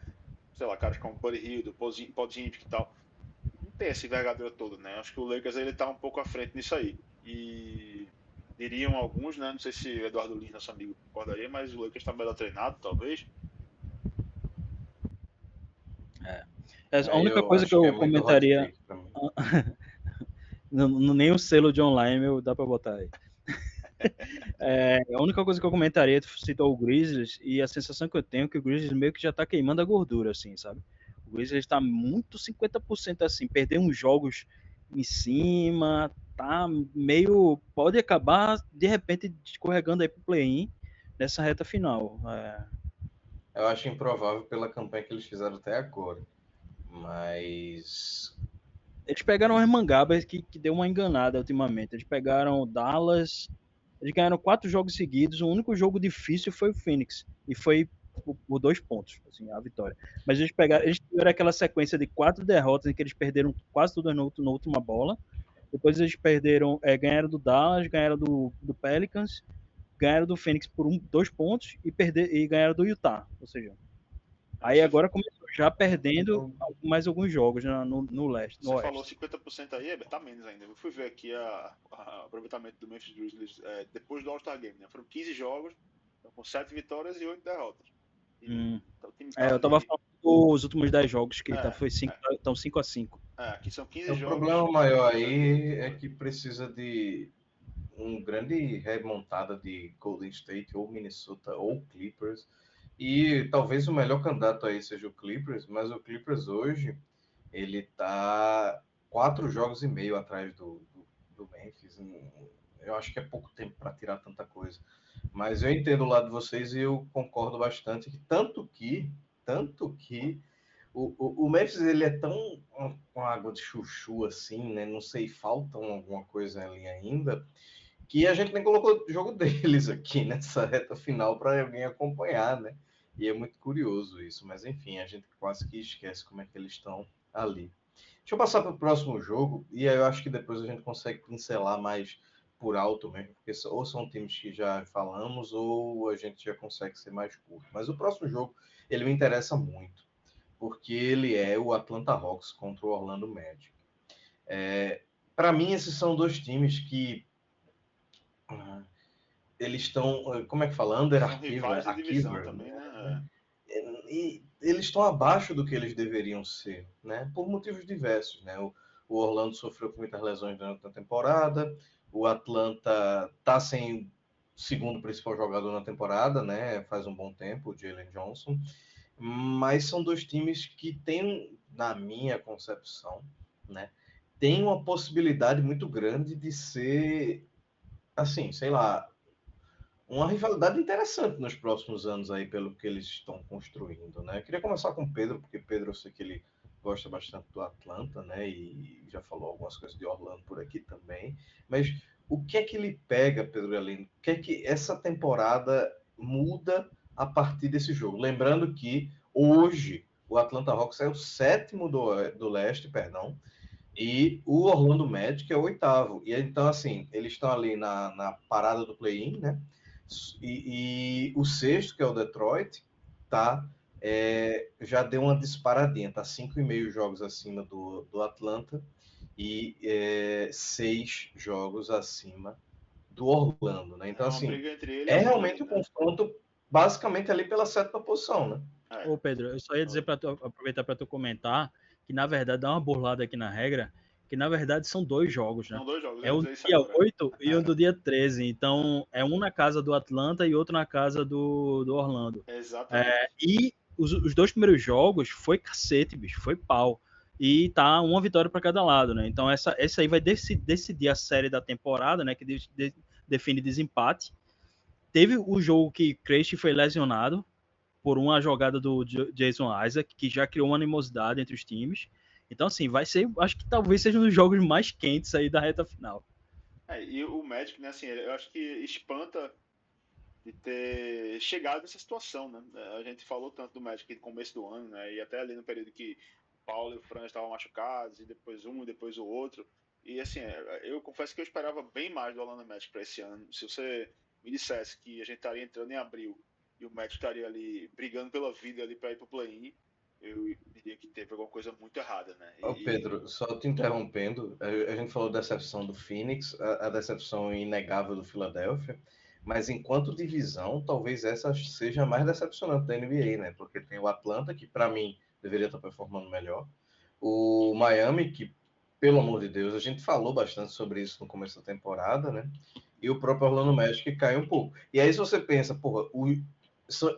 [SPEAKER 3] sei lá, caras como Buddy Hield, Podziemski e tal, não tem essa envergadura toda, né? Acho que o Lakers ele tá um pouco à frente nisso aí. E diriam alguns, né? Não sei se o Eduardo Lins, nosso amigo, concordaria, mas o Lakers está melhor treinado, talvez.
[SPEAKER 4] A única
[SPEAKER 1] Eu
[SPEAKER 4] coisa que
[SPEAKER 1] acho que é
[SPEAKER 4] eu
[SPEAKER 1] muito hot
[SPEAKER 4] comentaria,
[SPEAKER 1] take pra mim.
[SPEAKER 4] nem o selo John Lyman dá para botar aí. A única coisa que eu comentaria, tu citou o Grizzlies, e a sensação que eu tenho é que o Grizzlies meio que já tá queimando a gordura, assim, sabe? O Grizzlies tá muito 50% assim, perder uns jogos em cima, tá meio. Pode acabar, de repente, escorregando aí pro play-in, nessa reta final.
[SPEAKER 1] Eu acho improvável pela campanha que eles fizeram até agora. Mas
[SPEAKER 4] Eles pegaram as mangabas que deu uma enganada ultimamente. Eles pegaram o Dallas, eles ganharam 4 jogos seguidos. O único jogo difícil foi o Phoenix. E foi por 2 pontos, assim, a vitória. Mas eles tiveram aquela sequência de 4 derrotas em que eles perderam quase tudo na última bola. Depois eles ganharam do Dallas, ganharam do Pelicans, ganharam do Phoenix por 2 pontos e ganharam do Utah. Ou seja, aí agora começou já perdendo mais alguns jogos no leste.
[SPEAKER 3] Você falou 50% aí, tá menos ainda. Eu fui ver aqui o aproveitamento do Memphis Grizzlies depois do All-Star Game, né? Foram 15 jogos, com 7 vitórias e 8 derrotas.
[SPEAKER 4] Então, eu tava falando dos últimos 10 jogos, que estão 5-5.
[SPEAKER 3] Aqui são 15
[SPEAKER 1] o
[SPEAKER 3] jogos.
[SPEAKER 1] O problema maior aí é que precisa de um grande remontada de Golden State, ou Minnesota, ou Clippers. E talvez o melhor candidato aí seja o Clippers, mas o Clippers hoje, ele tá 4 jogos e meio atrás do Memphis. Eu acho que é pouco tempo para tirar tanta coisa. Mas eu entendo o lado de vocês e eu concordo bastante. Tanto que o Memphis, ele é tão com água de chuchu assim, né? Não sei, falta alguma coisa ali ainda, que a gente nem colocou o jogo deles aqui nessa reta final para alguém acompanhar, né? E é muito curioso isso, mas enfim, a gente quase que esquece como é que eles estão ali. Deixa eu passar para o próximo jogo, e aí eu acho que depois a gente consegue pincelar mais por alto mesmo, porque ou são times que já falamos, ou a gente já consegue ser mais curto. Mas o próximo jogo, ele me interessa muito, porque ele é o Atlanta Hawks contra o Orlando Magic. Para mim, esses são dois times que eles estão, como é que fala?
[SPEAKER 3] Rivais de divisão também, né?
[SPEAKER 1] E eles estão abaixo do que eles deveriam ser, né? Por motivos diversos, né? O Orlando sofreu com muitas lesões durante a temporada, o Atlanta está sem segundo principal jogador na temporada, né? Faz um bom tempo, o Jalen Johnson. Mas são dois times que têm, na minha concepção, né? Tem uma possibilidade muito grande de ser, assim, sei lá, uma rivalidade interessante nos próximos anos aí, pelo que eles estão construindo, né? Eu queria começar com o Pedro, porque Pedro, eu sei que ele gosta bastante do Atlanta, né? E já falou algumas coisas de Orlando por aqui também. Mas o que é que ele pega, Pedro Galino? O que é que essa temporada muda a partir desse jogo? Lembrando que hoje o Atlanta Hawks é o 7º do leste, perdão, e o Orlando Magic é o 8º. E então, assim, eles estão ali na parada do play-in, né? E o 6º, que é o Detroit, tá, já deu uma disparadinha, tá 5,5 jogos acima do Atlanta e 6 jogos acima do Orlando, né? Então, assim, é realmente um confronto basicamente ali pela 7ª posição, né?
[SPEAKER 4] Ô Pedro, eu só ia dizer para aproveitar para tu comentar que na verdade dá uma burlada aqui na regra, que na verdade são 2 jogos, né?
[SPEAKER 3] São 2 jogos.
[SPEAKER 4] É o dia 8 e o do dia 13. Então é um na casa do Atlanta e outro na casa do Orlando.
[SPEAKER 3] Exatamente.
[SPEAKER 4] E os 2 primeiros jogos foi cacete, bicho, foi pau. E tá uma vitória para cada lado, né? Então essa aí vai decidir a série da temporada, né? Que define desempate. Teve o jogo que Christie foi lesionado por uma jogada do Jason Isaac, que já criou uma animosidade entre os times. Então, assim, vai ser, acho que talvez seja um dos jogos mais quentes aí da reta final.
[SPEAKER 3] E o Magic, né, assim, eu acho que espanta de ter chegado nessa situação, né? A gente falou tanto do Magic no começo do ano, né? E até ali no período que o Paulo e o Fran estavam machucados, e depois um e depois o outro. E assim, eu confesso que eu esperava bem mais do Orlando Magic para esse ano. Se você me dissesse que a gente estaria entrando em abril e o Magic estaria ali brigando pela vida ali para ir pro play-in, eu diria que teve alguma coisa muito errada, né?
[SPEAKER 1] Pedro, só te interrompendo, a gente falou da decepção do Phoenix, a decepção inegável do Philadelphia, mas enquanto divisão, talvez essa seja a mais decepcionante da NBA, né? Porque tem o Atlanta, que para mim deveria estar performando melhor, o Miami, que, pelo amor de Deus, a gente falou bastante sobre isso no começo da temporada, né? E o próprio Orlando Magic, que caiu um pouco. E aí, se você pensa, porra,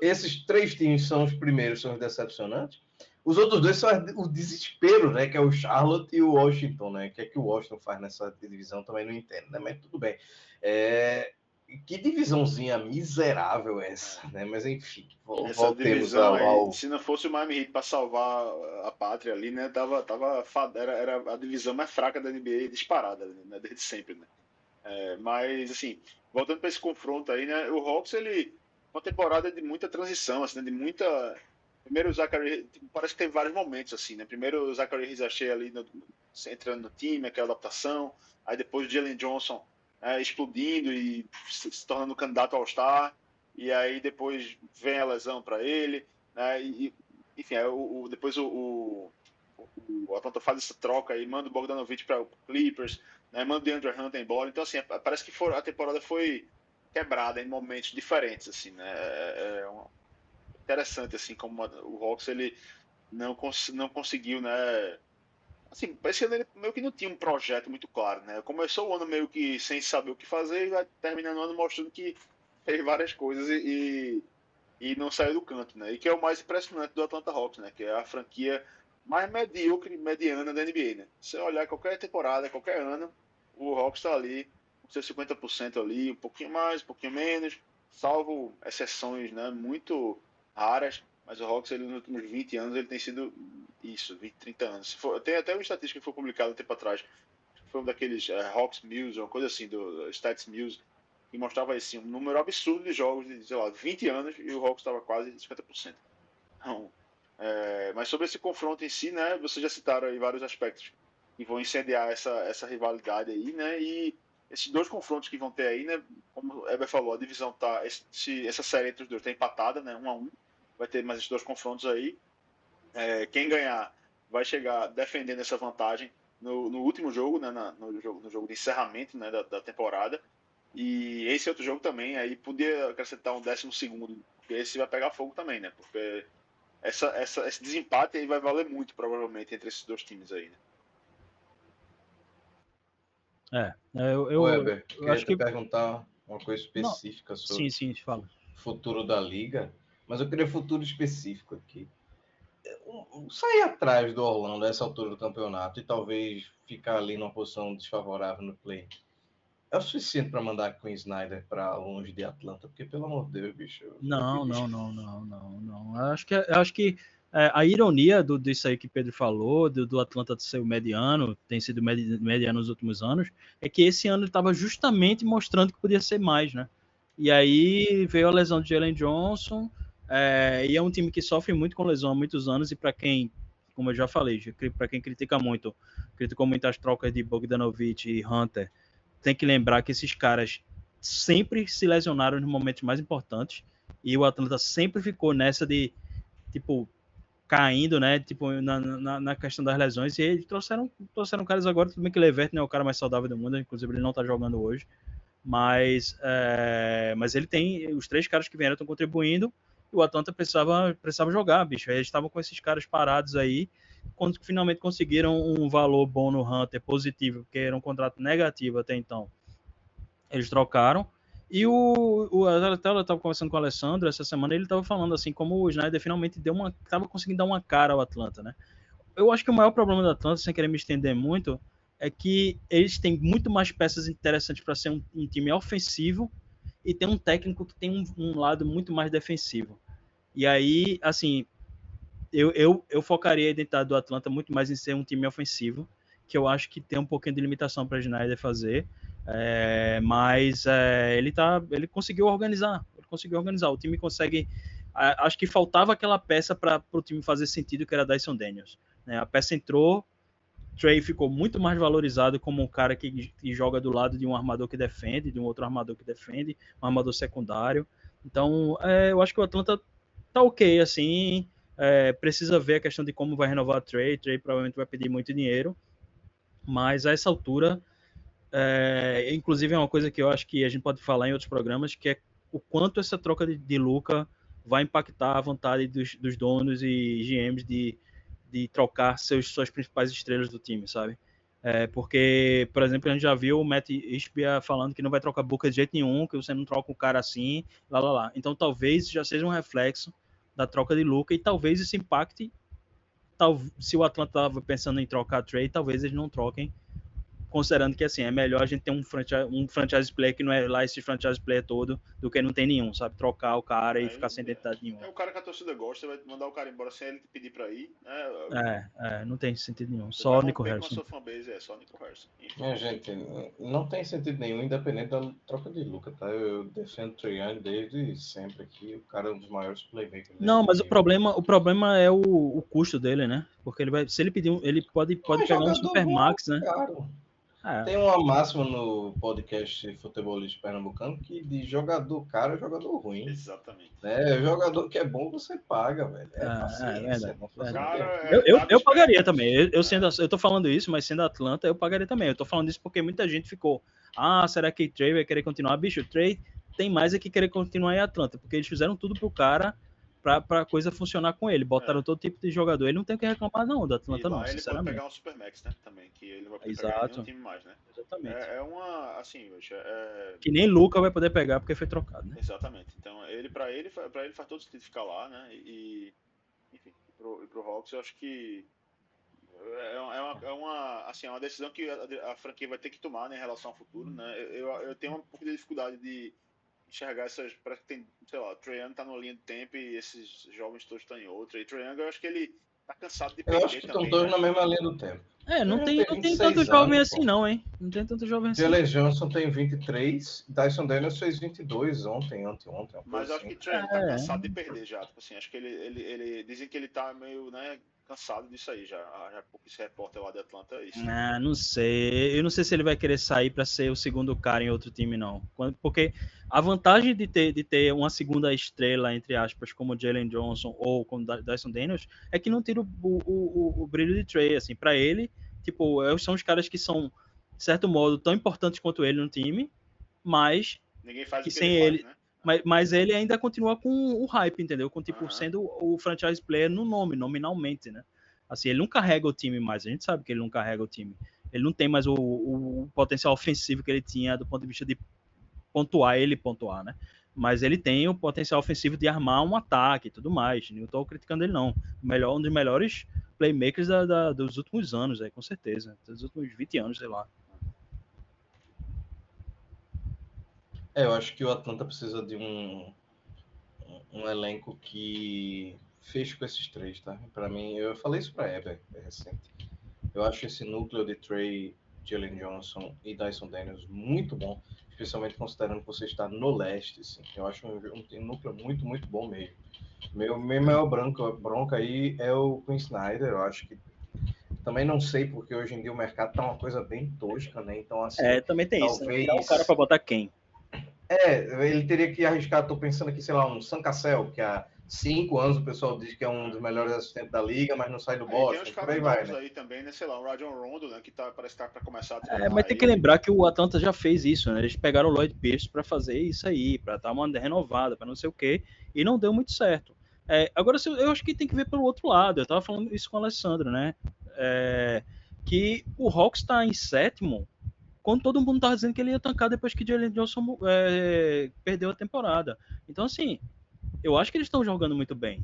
[SPEAKER 1] esses 3 times são os primeiros, são os decepcionantes, os outros 2 são o desespero, né? Que é o Charlotte e o Washington, né? O que é que o Washington faz nessa divisão também não entendo, né? Mas tudo bem. Que divisãozinha miserável essa, né? Mas enfim,
[SPEAKER 3] Essa
[SPEAKER 1] voltemos
[SPEAKER 3] divisão aí,
[SPEAKER 1] ao...
[SPEAKER 3] se não fosse o Miami Heat para salvar a pátria ali, né? Era a divisão mais fraca da NBA disparada, né? Desde sempre, né? Mas, assim, voltando para esse confronto aí, né? O Hawks, ele. Uma temporada de muita transição, assim, né? De muita. Primeiro o Zachary. Parece que teve vários momentos, assim, né? Primeiro o Zachary Rizachet ali entrando no time, aquela adaptação. Aí depois o Jalen Johnson explodindo e se tornando candidato ao All-Star. E aí depois vem a lesão para ele. Né? Enfim, depois o Atlanta faz essa troca aí, manda o Bogdanovich para o Clippers, né, manda o DeAndre Hunter embora. Então, assim, parece que a temporada foi quebrada em momentos diferentes, assim, né? Interessante, assim, como o Hawks, ele não conseguiu, né? Assim, parece que ele meio que não tinha um projeto muito claro, né? Começou o ano meio que sem saber o que fazer e vai terminando o ano mostrando que fez várias coisas e não saiu do canto, né? E que é o mais impressionante do Atlanta Hawks, né? Que é a franquia mais medíocre, mediana da NBA, né? Se você olhar qualquer temporada, qualquer ano, o Hawks está ali com seus 50% ali, um pouquinho mais, um pouquinho menos, salvo exceções, né? Muito raras, mas o Hawks, ele, nos últimos 20 anos, ele tem sido isso, 20, 30 anos. Tem até uma estatística que foi publicada um tempo atrás, foi um daqueles Hawks News, uma coisa assim, do Stats News, que mostrava assim, um número absurdo de jogos de, sei lá, 20 anos e o Hawks estava quase 50%. Então, mas sobre esse confronto em si, né, vocês já citaram aí vários aspectos que vão incendiar essa rivalidade aí, né, e esses dois confrontos que vão ter aí, né, como o Eber falou, a divisão tá, essa série entre os dois tá empatada, né, 1-1, vai ter mais esses dois confrontos aí, quem ganhar vai chegar defendendo essa vantagem no último jogo, né, no jogo de encerramento, né, da temporada. E esse outro jogo também, aí podia acrescentar um 12º, porque esse vai pegar fogo também, né? Porque esse desempate aí vai valer muito, provavelmente, entre esses dois times aí, né?
[SPEAKER 1] Weber,
[SPEAKER 4] Eu
[SPEAKER 1] queria
[SPEAKER 4] acho
[SPEAKER 1] te
[SPEAKER 4] que.
[SPEAKER 1] perguntar uma coisa
[SPEAKER 4] Não,
[SPEAKER 1] específica
[SPEAKER 4] sim,
[SPEAKER 1] sobre
[SPEAKER 4] sim, fala.
[SPEAKER 1] o futuro da liga, mas eu queria futuro específico aqui. Sair atrás do Orlando a essa altura do campeonato e talvez ficar ali numa posição desfavorável no play é o suficiente para mandar Quinn Snyder para longe de Atlanta, porque pelo amor de Deus, bicho.
[SPEAKER 4] Não. Eu acho que a ironia disso aí que Pedro falou, do Atlanta ser o mediano, tem sido mediano nos últimos anos, é que esse ano ele estava justamente mostrando que podia ser mais, né? E aí veio a lesão de Jalen Johnson, e é um time que sofre muito com lesão há muitos anos, e para quem, como eu já falei, para quem criticou muito as trocas de Bogdanovich e Hunter, tem que lembrar que esses caras sempre se lesionaram nos momentos mais importantes e o Atlanta sempre ficou nessa de, tipo, caindo, né, tipo, na questão das lesões, e eles trouxeram caras agora, tudo bem que Levert não é o cara mais saudável do mundo, inclusive ele não tá jogando hoje, mas ele tem, os 3 caras que vieram estão contribuindo, e o Atlanta precisava jogar, bicho, eles estavam com esses caras parados aí, quando finalmente conseguiram um valor bom no Hunter, positivo, porque era um contrato negativo até então, eles trocaram. E até eu estava conversando com o Alessandro essa semana, ele estava falando assim, como o Snyder finalmente estava conseguindo dar uma cara ao Atlanta, né? Eu acho que o maior problema do Atlanta, sem querer me estender muito, é que eles têm muito mais peças interessantes para ser um time ofensivo e tem um técnico que tem um lado muito mais defensivo. E aí, assim, eu focaria a identidade do Atlanta muito mais em ser um time ofensivo, que eu acho que tem um pouquinho de limitação para Snyder fazer, mas ele conseguiu organizar. O time consegue. Acho que faltava aquela peça para o time fazer sentido, que era Dyson Daniels. Né? A peça entrou, Trey ficou muito mais valorizado como um cara que joga do lado de um armador que defende, de um outro armador que defende, um armador secundário. Então, eu acho que o Atlanta tá ok, assim. Precisa ver a questão de como vai renovar o Trey. Trey provavelmente vai pedir muito dinheiro, mas a essa altura, inclusive é uma coisa que eu acho que a gente pode falar em outros programas, que é o quanto essa troca de Luka vai impactar a vontade dos donos e GMs de trocar suas principais estrelas do time, sabe? Porque, por exemplo, a gente já viu o Matt Ishbia falando que não vai trocar Booker de jeito nenhum, que você não troca um cara assim, lá. Então talvez já seja um reflexo da troca de Luka e talvez isso impacte, se o Atlanta estava pensando em trocar Trey, talvez eles não troquem considerando que assim, é melhor a gente ter um franchise player que não é lá esse franchise player todo, do que não tem nenhum, sabe? Trocar o cara e ficar sem identidade nenhuma.
[SPEAKER 3] É o cara que a torcida gosta, vai mandar o cara embora sem ele pedir pra ir, né?
[SPEAKER 4] Não tem sentido nenhum.
[SPEAKER 3] Você
[SPEAKER 4] Só
[SPEAKER 3] vai
[SPEAKER 4] o Nico
[SPEAKER 3] romper com a
[SPEAKER 4] Harrison.
[SPEAKER 3] sua fanbase, só o Nico Harrison. Enfim.
[SPEAKER 1] Gente, não tem sentido nenhum, independente da troca de Luka, tá? Eu defendo o Trae Young desde sempre aqui. O cara é um dos maiores playmakers.
[SPEAKER 4] Não, mas o problema é o custo dele, né? Porque se ele pedir ele pode pegar um Supermax, né?
[SPEAKER 1] Caro. Tem uma máxima no podcast Futebolista Pernambucano que de jogador caro é jogador ruim.
[SPEAKER 3] Exatamente.
[SPEAKER 1] Né? Jogador que é bom, você paga, velho. Paciência.
[SPEAKER 4] Eu pagaria também. Eu tô falando isso, mas sendo Atlanta, eu pagaria também. Eu tô falando isso porque muita gente ficou, será que Trae vai querer continuar? Bicho, o Trae tem mais é que querer continuar em Atlanta, porque eles fizeram tudo pro cara pra coisa funcionar com ele. Botaram todo tipo de jogador. Ele não tem o que reclamar, não, do Atlanta, não,
[SPEAKER 3] ele
[SPEAKER 4] sinceramente.
[SPEAKER 3] pode pegar um Supermax, né? Também, que ele vai poder pegar nenhum time mais, né?
[SPEAKER 4] Exatamente.
[SPEAKER 3] É uma, assim,
[SPEAKER 4] que nem Luka vai poder pegar porque foi trocado, né?
[SPEAKER 3] Exatamente. Então, pra ele faz todo sentido ficar lá, né? Enfim, pro Hawks, eu acho que é uma decisão que a franquia vai ter que tomar, né, em relação ao futuro, né? Eu tenho um pouco de dificuldade de enxergar essas. Parece que tem, sei lá, o Trae Young tá numa linha do tempo e esses jovens todos estão em outra. E o Trae Young, eu acho que ele tá cansado de perder.
[SPEAKER 1] Eu acho que estão todos na mesma linha do tempo.
[SPEAKER 4] Não tem tanto jovem assim, não, hein? Não tem tanto jovem assim.
[SPEAKER 1] Jalen Johnson tem 23, Dyson Daniels fez 22 ontem.
[SPEAKER 3] Mas eu acho que o Trae Young tá cansado de perder já. Tipo assim, acho que ele dizem que ele tá meio, né, cansado disso aí já. Porque esse repórter lá de Atlanta é isso.
[SPEAKER 4] Não sei. Eu não sei se ele vai querer sair para ser o segundo cara em outro time, não. Porque a vantagem de ter uma segunda estrela, entre aspas, como Jalen Johnson ou como Dyson Daniels, é que não tira o brilho de Trae, assim. Para ele, tipo, são os caras que são, de certo modo, tão importantes quanto ele no time, mas
[SPEAKER 3] ninguém faz
[SPEAKER 4] que
[SPEAKER 3] o que
[SPEAKER 4] sem
[SPEAKER 3] ele faz, né?
[SPEAKER 4] Mas ele ainda continua com o hype, entendeu? Com, tipo, sendo o franchise player no nome, nominalmente, né? Assim, ele não carrega o time mais. A gente sabe que ele não carrega o time. Ele não tem mais o potencial ofensivo que ele tinha do ponto de vista de pontuar, né? Mas ele tem o potencial ofensivo de armar um ataque e tudo mais. Não estou criticando ele, não. Um dos melhores playmakers dos últimos anos, com certeza. Dos últimos 20 anos, sei lá.
[SPEAKER 1] Eu acho que o Atlanta precisa de um elenco que feche com esses três, tá? Para mim, eu falei isso para Eber, recente. Eu acho esse núcleo de Trae, Jalen Johnson e Dyson Daniels muito bom, especialmente considerando que você está no leste, assim. Eu acho um núcleo muito, muito bom mesmo. Meu maior bronca aí é o Quinn Snyder. Eu acho que também não sei, porque hoje em dia o mercado tá uma coisa bem tosca, né? Então, assim,
[SPEAKER 4] também tem
[SPEAKER 1] talvez...
[SPEAKER 4] isso. Né? Tirar o cara para botar quem?
[SPEAKER 1] Ele teria que arriscar, tô pensando aqui, sei lá, um Sam Cassell, que há 5 anos o pessoal diz que é um dos melhores assistentes da liga, mas não sai do Boston.
[SPEAKER 3] Tem uns caras novos aí também, né? Sei lá, um Rajon Rondo, né? Que parece que tá pra começar a treinar.
[SPEAKER 4] Mas tem que lembrar que o Atlanta já fez isso, né? Eles pegaram o Lloyd Pierce para fazer isso aí, para dar uma renovada, para não sei o quê, e não deu muito certo. Agora, eu acho que tem que ver pelo outro lado. Eu tava falando isso com o Alessandro, né? Que o Hawks tá em 7º, quando todo mundo tava dizendo que ele ia tancar depois que Jalen Johnson perdeu a temporada. Então, assim, eu acho que eles estão jogando muito bem,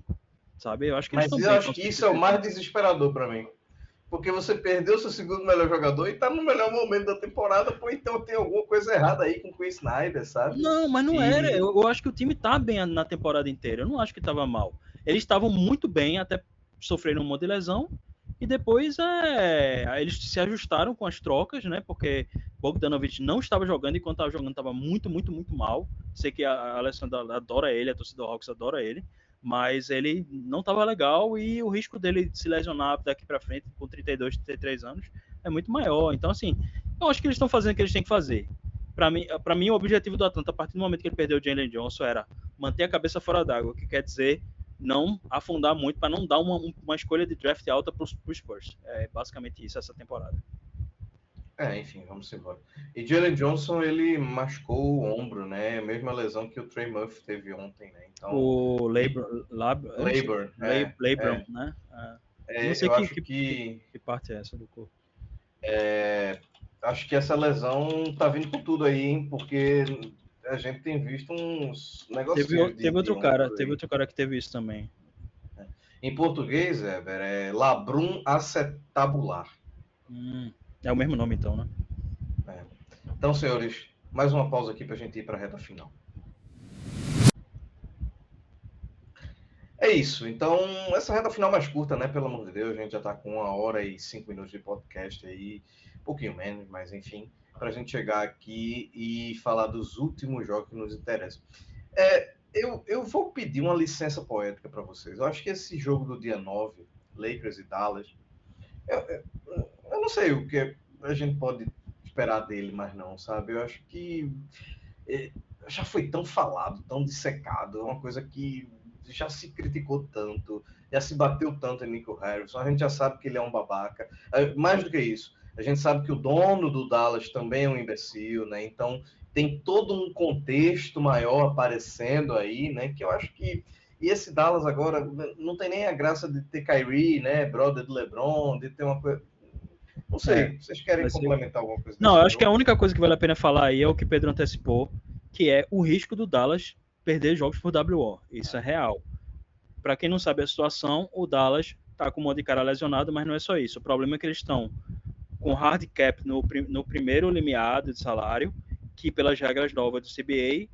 [SPEAKER 4] sabe? Eu acho que
[SPEAKER 1] Mas eu acho que isso é o mais desesperador para mim. Porque você perdeu seu segundo melhor jogador e tá no melhor momento da temporada, pô, então tem alguma coisa errada aí com o Quinn Snyder, sabe?
[SPEAKER 4] Não, mas não era. Eu acho que o time tá bem na temporada inteira. Eu não acho que tava mal. Eles estavam muito bem, até sofreram um monte de lesão. E depois eles se ajustaram com as trocas, né? Porque Bogdanovic não estava jogando, e quando estava jogando estava muito, muito, muito mal. Sei que a Alessandra adora ele, a torcida do Hawks adora ele, mas ele não estava legal e o risco dele se lesionar daqui para frente com 32, 33 anos é muito maior. Então, assim, eu acho que eles estão fazendo o que eles têm que fazer. Para mim, o objetivo do Atlanta, a partir do momento que ele perdeu o Jalen Johnson, era manter a cabeça fora d'água, o que quer dizer não afundar muito para não dar uma escolha de draft alta para os Spurs. É basicamente isso essa temporada.
[SPEAKER 1] Enfim, vamos embora. E Jalen Johnson, ele machucou o ombro, né? A mesma lesão que o Trey Murphy teve ontem, né? Então,
[SPEAKER 4] o Labor, né? Não sei que parte é essa do corpo.
[SPEAKER 1] Acho que essa lesão tá vindo com tudo aí, hein? Porque a gente tem visto uns negócios.
[SPEAKER 4] Teve outro cara que teve isso também.
[SPEAKER 1] Em português, é labrum acetabular.
[SPEAKER 4] É o mesmo nome, então, né?
[SPEAKER 1] Então, senhores, mais uma pausa aqui para a gente ir para a reta final. É isso. Então, essa reta final mais curta, né? Pelo amor de Deus, a gente já está com 1h05 de podcast aí, um pouquinho menos, mas enfim, para a gente chegar aqui e falar dos últimos jogos que nos interessam. Eu vou pedir uma licença poética para vocês. Eu acho que esse jogo do dia 9, Lakers e Dallas, eu não sei o que a gente pode esperar dele, mas não, sabe? Eu acho que já foi tão falado, tão dissecado, é uma coisa que já se criticou tanto, já se bateu tanto em Nico Harrison, a gente já sabe que ele é um babaca. Mais do que isso, a gente sabe que o dono do Dallas também é um imbecil, né? Então tem todo um contexto maior aparecendo aí, né? Que eu acho que... E esse Dallas agora não tem nem a graça de ter Kyrie, né? Brother do LeBron, de ter uma coisa... Não sei, vocês querem complementar alguma coisa?
[SPEAKER 4] Não, eu acho que a única coisa que vale a pena falar aí é o que Pedro antecipou, que é o risco do Dallas perder jogos por WO. Isso é real. Para quem não sabe a situação, o Dallas tá com um monte de cara lesionado, mas não é só isso. O problema é que eles estão com hard cap no primeiro limiado de salário, que pelas regras novas do CBA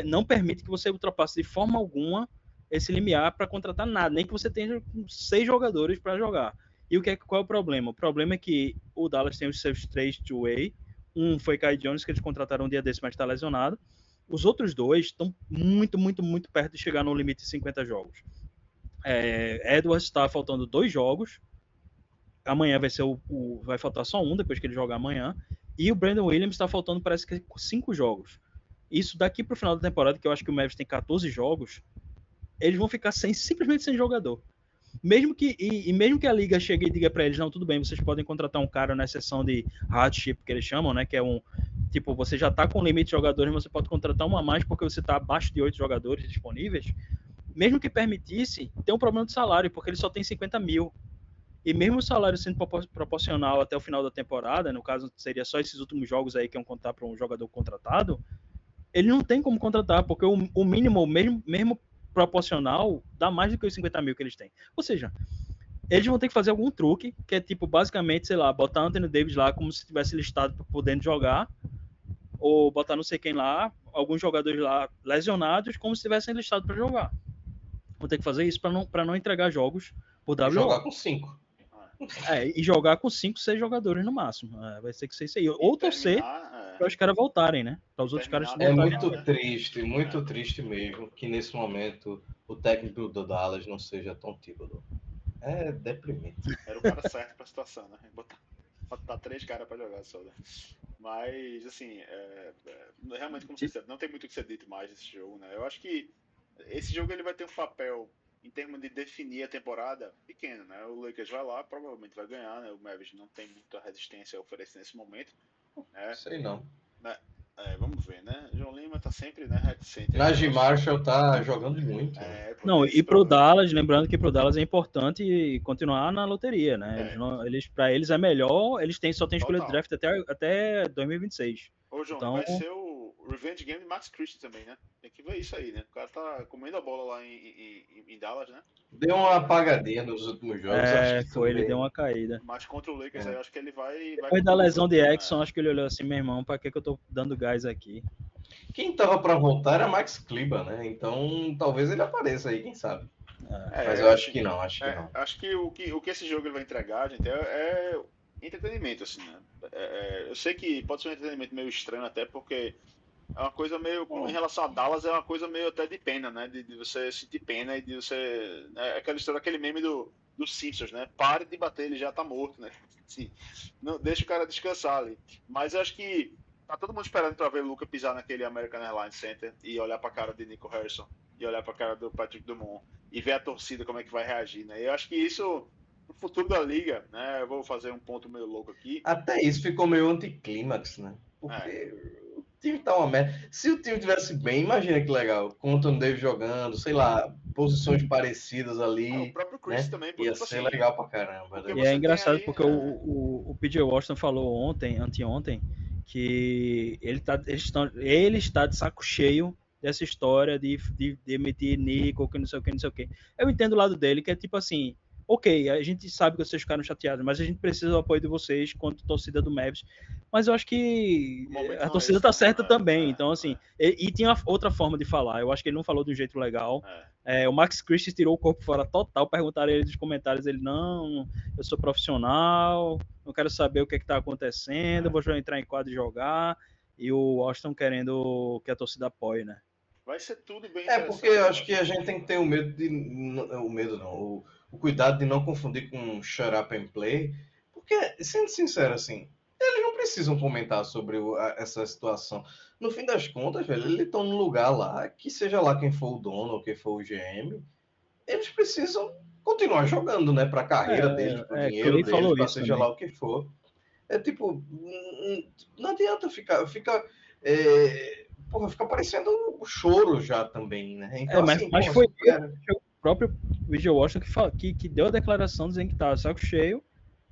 [SPEAKER 4] não permite que você ultrapasse de forma alguma esse limiar para contratar nada, nem que você tenha 6 jogadores para jogar. E qual é o problema? O problema é que o Dallas tem os seus 3 two-way. Um foi Kai Jones, que eles contrataram um dia desse, mas está lesionado. Os outros 2 estão muito, muito, muito perto de chegar no limite de 50 jogos. Edwards está faltando 2 jogos. Amanhã vai faltar só um, depois que ele jogar amanhã. E o Brandon Williams está faltando, parece que 5 jogos. Isso daqui para o final da temporada, que eu acho que o Mavericks tem 14 jogos, eles vão ficar simplesmente sem jogador. Mesmo que a liga chegue e diga para eles, não, tudo bem, vocês podem contratar um cara na seção de hardship, que eles chamam, né, que é tipo, você já tá com limite de jogadores, mas você pode contratar um a mais porque você tá abaixo de 8 jogadores disponíveis. Mesmo que permitisse, tem um problema de salário, porque ele só tem 50 mil. E mesmo o salário sendo proporcional até o final da temporada, no caso seria só esses últimos jogos aí que iam contar para um jogador contratado, ele não tem como contratar, porque o mínimo, mesmo proporcional, dá mais do que os 50 mil que eles têm. Ou seja, eles vão ter que fazer algum truque, que é tipo, basicamente, sei lá, botar Anthony Davis lá como se tivesse listado podendo jogar, ou botar não sei quem lá, alguns jogadores lá lesionados, como se tivessem listado para jogar. Vão ter que fazer isso para não entregar jogos por WO.
[SPEAKER 1] Jogar com 5.
[SPEAKER 4] E jogar com 5, 6 jogadores no máximo. Vai ter que ser isso aí. Ou torcer para os caras voltarem, né? Para os outros caras voltarem.
[SPEAKER 1] Muito triste mesmo que nesse momento o técnico do Dallas não seja Tom Thibodeau. É deprimente.
[SPEAKER 3] Era o cara certo para a situação, né? Botar 3 caras para jogar só, né? Mas, assim, realmente, como você disse, não tem muito o que ser dito mais desse jogo, né? Eu acho que esse jogo ele vai ter um papel em termos de definir a temporada pequeno, né? O Lakers vai lá, provavelmente vai ganhar, né? O Mavericks não tem muita resistência a oferecer nesse momento. Né?
[SPEAKER 1] Sei não.
[SPEAKER 3] Né? Vamos ver, né? João Lima tá sempre, né, reticente.
[SPEAKER 1] Najee Marshall tá jogando muito.
[SPEAKER 4] Não, e pro Dallas, lembrando que pro Dallas é importante continuar na loteria, né? Para eles é melhor, eles só têm escolha de draft até 2026.
[SPEAKER 3] Ô, João, então... vai ser o Revenge Game de Max Christie também, né? Tem que ver isso aí, né? O cara tá comendo a bola lá em Dallas, né?
[SPEAKER 1] Deu uma apagadinha nos últimos jogos.
[SPEAKER 4] Ele deu uma caída.
[SPEAKER 3] Mas contra o Lakers aí, eu acho que ele vai...
[SPEAKER 4] Depois da lesão de Exxon, acho que ele olhou assim, meu irmão, pra que eu tô dando gás aqui?
[SPEAKER 1] Quem tava pra voltar era Max Kleber, né? Então, talvez ele apareça aí, quem sabe. Mas eu acho que não, acho que
[SPEAKER 3] o que esse jogo ele vai entregar, gente, é entretenimento, assim, né? Eu sei que pode ser um entretenimento meio estranho até, porque é uma coisa meio, em relação a Dallas, é uma coisa meio até de pena, né? De você sentir pena e de você... aquela história, aquele meme dos Simpsons, né? Pare de bater, ele já tá morto, né? Assim, não, deixa o cara descansar ali. Mas eu acho que tá todo mundo esperando pra ver o Luka pisar naquele American Airlines Center e olhar pra cara de Nico Harrison e olhar pra cara do Patrick Dumont e ver a torcida como é que vai reagir, né? Eu acho que isso... O futuro da liga, né? Eu vou fazer um ponto meio louco aqui.
[SPEAKER 1] Até isso ficou meio anticlímax, né? Porque o time tá uma merda. Se o time tivesse bem, imagina que legal. Com o Anthony Davis jogando, sei lá, posições parecidas ali.
[SPEAKER 3] O próprio Chris, né? Também.
[SPEAKER 1] Ia ser legal pra caramba.
[SPEAKER 4] E é engraçado aí, porque o PJ Washington falou anteontem, que ele está de saco cheio dessa história de emitir Nico, que não sei o que. Eu entendo o lado dele, que é tipo assim, ok, a gente sabe que vocês ficaram chateados, mas a gente precisa do apoio de vocês quanto torcida do Mavs. Mas eu acho que
[SPEAKER 3] O momento
[SPEAKER 4] a
[SPEAKER 3] não é
[SPEAKER 4] torcida
[SPEAKER 3] esse,
[SPEAKER 4] tá
[SPEAKER 3] não.
[SPEAKER 4] certa também.
[SPEAKER 3] É,
[SPEAKER 4] Então, assim, e tinha outra forma de falar. Eu acho que ele não falou de um jeito legal.
[SPEAKER 3] é.
[SPEAKER 4] O Max Christie tirou o corpo fora total. Perguntaram ele nos comentários. Ele, não, eu sou profissional, não quero saber o que tá acontecendo, vou entrar em quadro e jogar. E o Austin querendo que a torcida apoie, né?
[SPEAKER 3] Vai ser tudo bem
[SPEAKER 1] É,
[SPEAKER 3] interessante.
[SPEAKER 1] porque eu acho que a gente tem que ter o medo de. O medo não, o cuidado de não confundir com shut up and play. Porque, sendo sincero, assim, eles não precisam comentar sobre essa situação. No fim das contas, velho, eles estão num lugar lá, que seja lá quem for o dono ou quem for o GM, eles precisam continuar jogando, né? Pra carreira deles, pro dinheiro
[SPEAKER 4] Clay
[SPEAKER 1] deles,
[SPEAKER 4] falou
[SPEAKER 1] pra
[SPEAKER 4] isso
[SPEAKER 1] seja
[SPEAKER 4] também.
[SPEAKER 1] lá o que for. É tipo, não adianta ficar porra, fica parecendo um choro já também, né? Então, assim,
[SPEAKER 4] Mas
[SPEAKER 1] porra,
[SPEAKER 4] foi
[SPEAKER 1] se quer.
[SPEAKER 4] o próprio Visual Washington que deu a declaração dizendo que tá saco cheio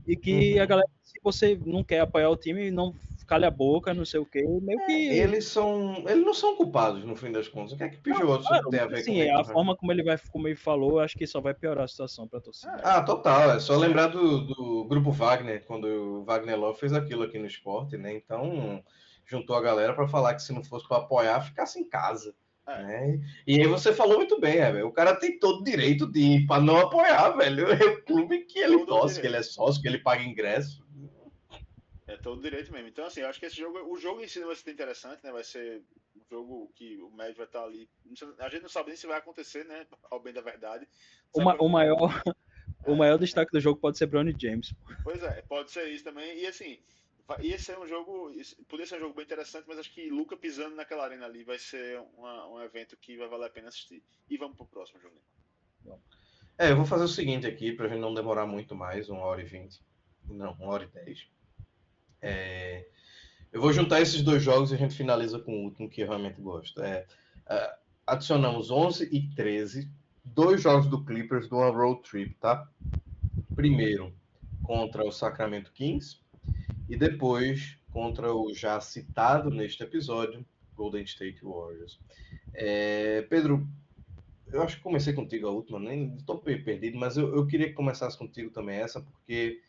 [SPEAKER 4] e que a
[SPEAKER 1] Uhum.
[SPEAKER 4] galera, se você não quer apoiar o time, não calha a boca, não sei o quê, meio que.
[SPEAKER 1] Eles não são culpados, no fim das contas. O que é que
[SPEAKER 4] Não,
[SPEAKER 1] Peugeot
[SPEAKER 4] claro,
[SPEAKER 1] tem a
[SPEAKER 4] mas
[SPEAKER 1] ver com
[SPEAKER 4] assim,
[SPEAKER 1] isso,
[SPEAKER 4] a
[SPEAKER 1] né?
[SPEAKER 4] forma como ele falou, acho que só vai piorar a situação pra torcida.
[SPEAKER 1] Ah, total. É só lembrar do grupo Wagner, quando o Wagner Love fez aquilo aqui no esporte, né? Então, juntou a galera para falar que se não fosse para apoiar, ficasse em casa.
[SPEAKER 3] É,
[SPEAKER 1] Né? E aí você falou muito bem, velho. O cara tem todo o direito de ir para não apoiar, velho. É o clube que ele
[SPEAKER 3] todo
[SPEAKER 1] torce, que ele é
[SPEAKER 3] direito.
[SPEAKER 1] sócio, que ele paga ingresso.
[SPEAKER 3] É todo direito mesmo. Então, assim, eu acho que esse jogo, o jogo em si vai ser interessante, né? Vai ser um jogo que o Mavs vai estar ali. A gente não sabe nem se vai acontecer, né? Ao bem da verdade. Sabe
[SPEAKER 4] O maior, o
[SPEAKER 3] é,
[SPEAKER 4] maior destaque do jogo pode ser Bronny James.
[SPEAKER 3] pois é, pode ser isso também. E assim, ia ser um jogo. Poderia ser um jogo bem interessante, mas acho que Luca pisando naquela arena ali vai ser um evento que vai valer a pena assistir. E vamos pro próximo jogo.
[SPEAKER 1] Eu vou fazer o seguinte aqui, pra gente não demorar muito mais, 1h20. Não, 1h10. Eu vou juntar esses dois jogos e a gente finaliza com o último, que eu realmente gosto. Adicionamos 11 e 13, dois jogos do Clippers de uma road trip, tá? Primeiro contra o Sacramento Kings e depois contra o já citado neste episódio, Golden State Warriors. Pedro, eu acho que comecei contigo a última, nem estou perdido, mas eu queria que começasse contigo também essa, porque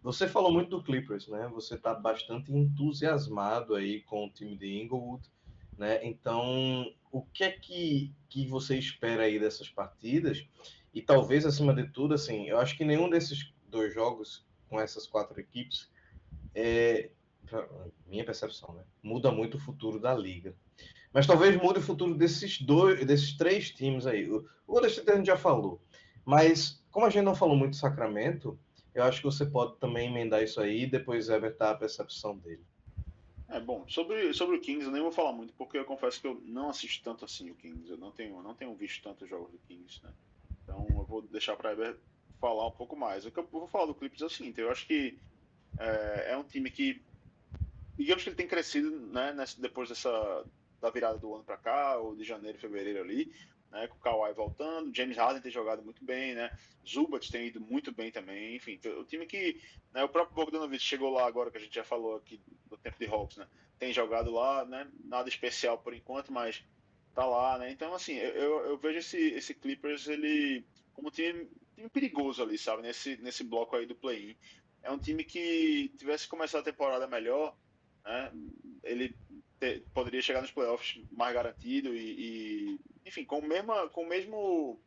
[SPEAKER 1] você falou muito do Clippers, né? Você está bastante entusiasmado aí com o time de Inglewood, né? Então, o que é que você espera aí dessas partidas? E talvez, acima de tudo, assim, eu acho que nenhum desses dois jogos com essas quatro equipes, minha percepção, né? Muda muito o futuro da liga. Mas talvez mude o futuro desses três times aí. O Golden State a gente já falou. Mas, como a gente não falou muito do Sacramento, eu acho que você pode também emendar isso aí e depois Evertar a percepção dele.
[SPEAKER 3] Bom, sobre o Kings eu nem vou falar muito, porque eu confesso que eu não assisto tanto assim o Kings. Eu não tenho visto tantos jogos do Kings, né? Então eu vou deixar para Eber falar um pouco mais. O que eu vou falar do Clippers é o seguinte, eu acho que é um time que, digamos que ele tem crescido, né, depois da virada do ano para cá, ou de janeiro, fevereiro ali, né, com o Kawhi voltando, James Harden tem jogado muito bem, né, Zubac tem ido muito bem também, enfim, o time que, né, o próprio Bogdanovic chegou lá agora, que a gente já falou aqui no tempo de Hawks, né, tem jogado lá, né, nada especial por enquanto, mas tá lá, né, então assim, eu vejo esse Clippers, ele como um time perigoso ali, sabe, nesse bloco aí do play-in. É um time que tivesse começado a temporada melhor, né, ele poderia chegar nos playoffs mais garantido enfim, com o mesmo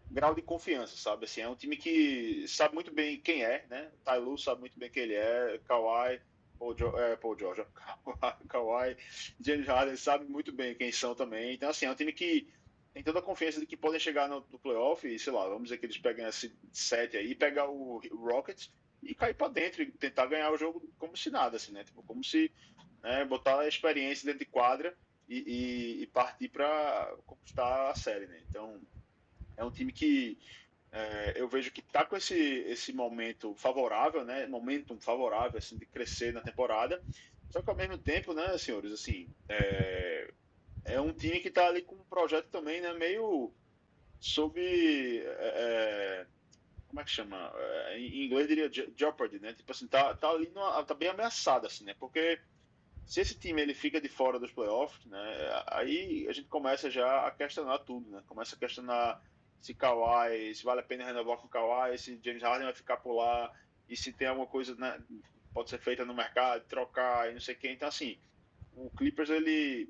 [SPEAKER 3] grau de confiança, sabe? Assim, é um time que sabe muito bem quem é, né? Ty Lue sabe muito bem quem ele é, Kawhi, Paul George, Kawhi, James Harden sabe muito bem quem são também. Então, assim, é um time que tem toda a confiança de que podem chegar no playoff e, sei lá, vamos dizer que eles peguem esse set aí, pegar o Rockets e cair para dentro e tentar ganhar o jogo como se nada, assim, né? Tipo, como se, né, botar a experiência dentro de quadra e partir para conquistar a série, né? Então, é um time que eu vejo que está com esse momento favorável, né? Momentum favorável, assim, de crescer na temporada. Só que ao mesmo tempo, né, senhores, assim, é um time que está ali com um projeto também, né, meio sob, como é que chama? Em inglês diria jeopardy, né? Tipo assim, tá ali tá bem ameaçado, assim, né? Porque se esse time ele fica de fora dos playoffs, né? Aí a gente começa já a questionar tudo, né? Começa a questionar se vale a pena renovar com o Kawhi, se James Harden vai ficar por lá, e se tem alguma coisa, né, pode ser feita no mercado, trocar e não sei o que. Então, assim, o Clippers, ele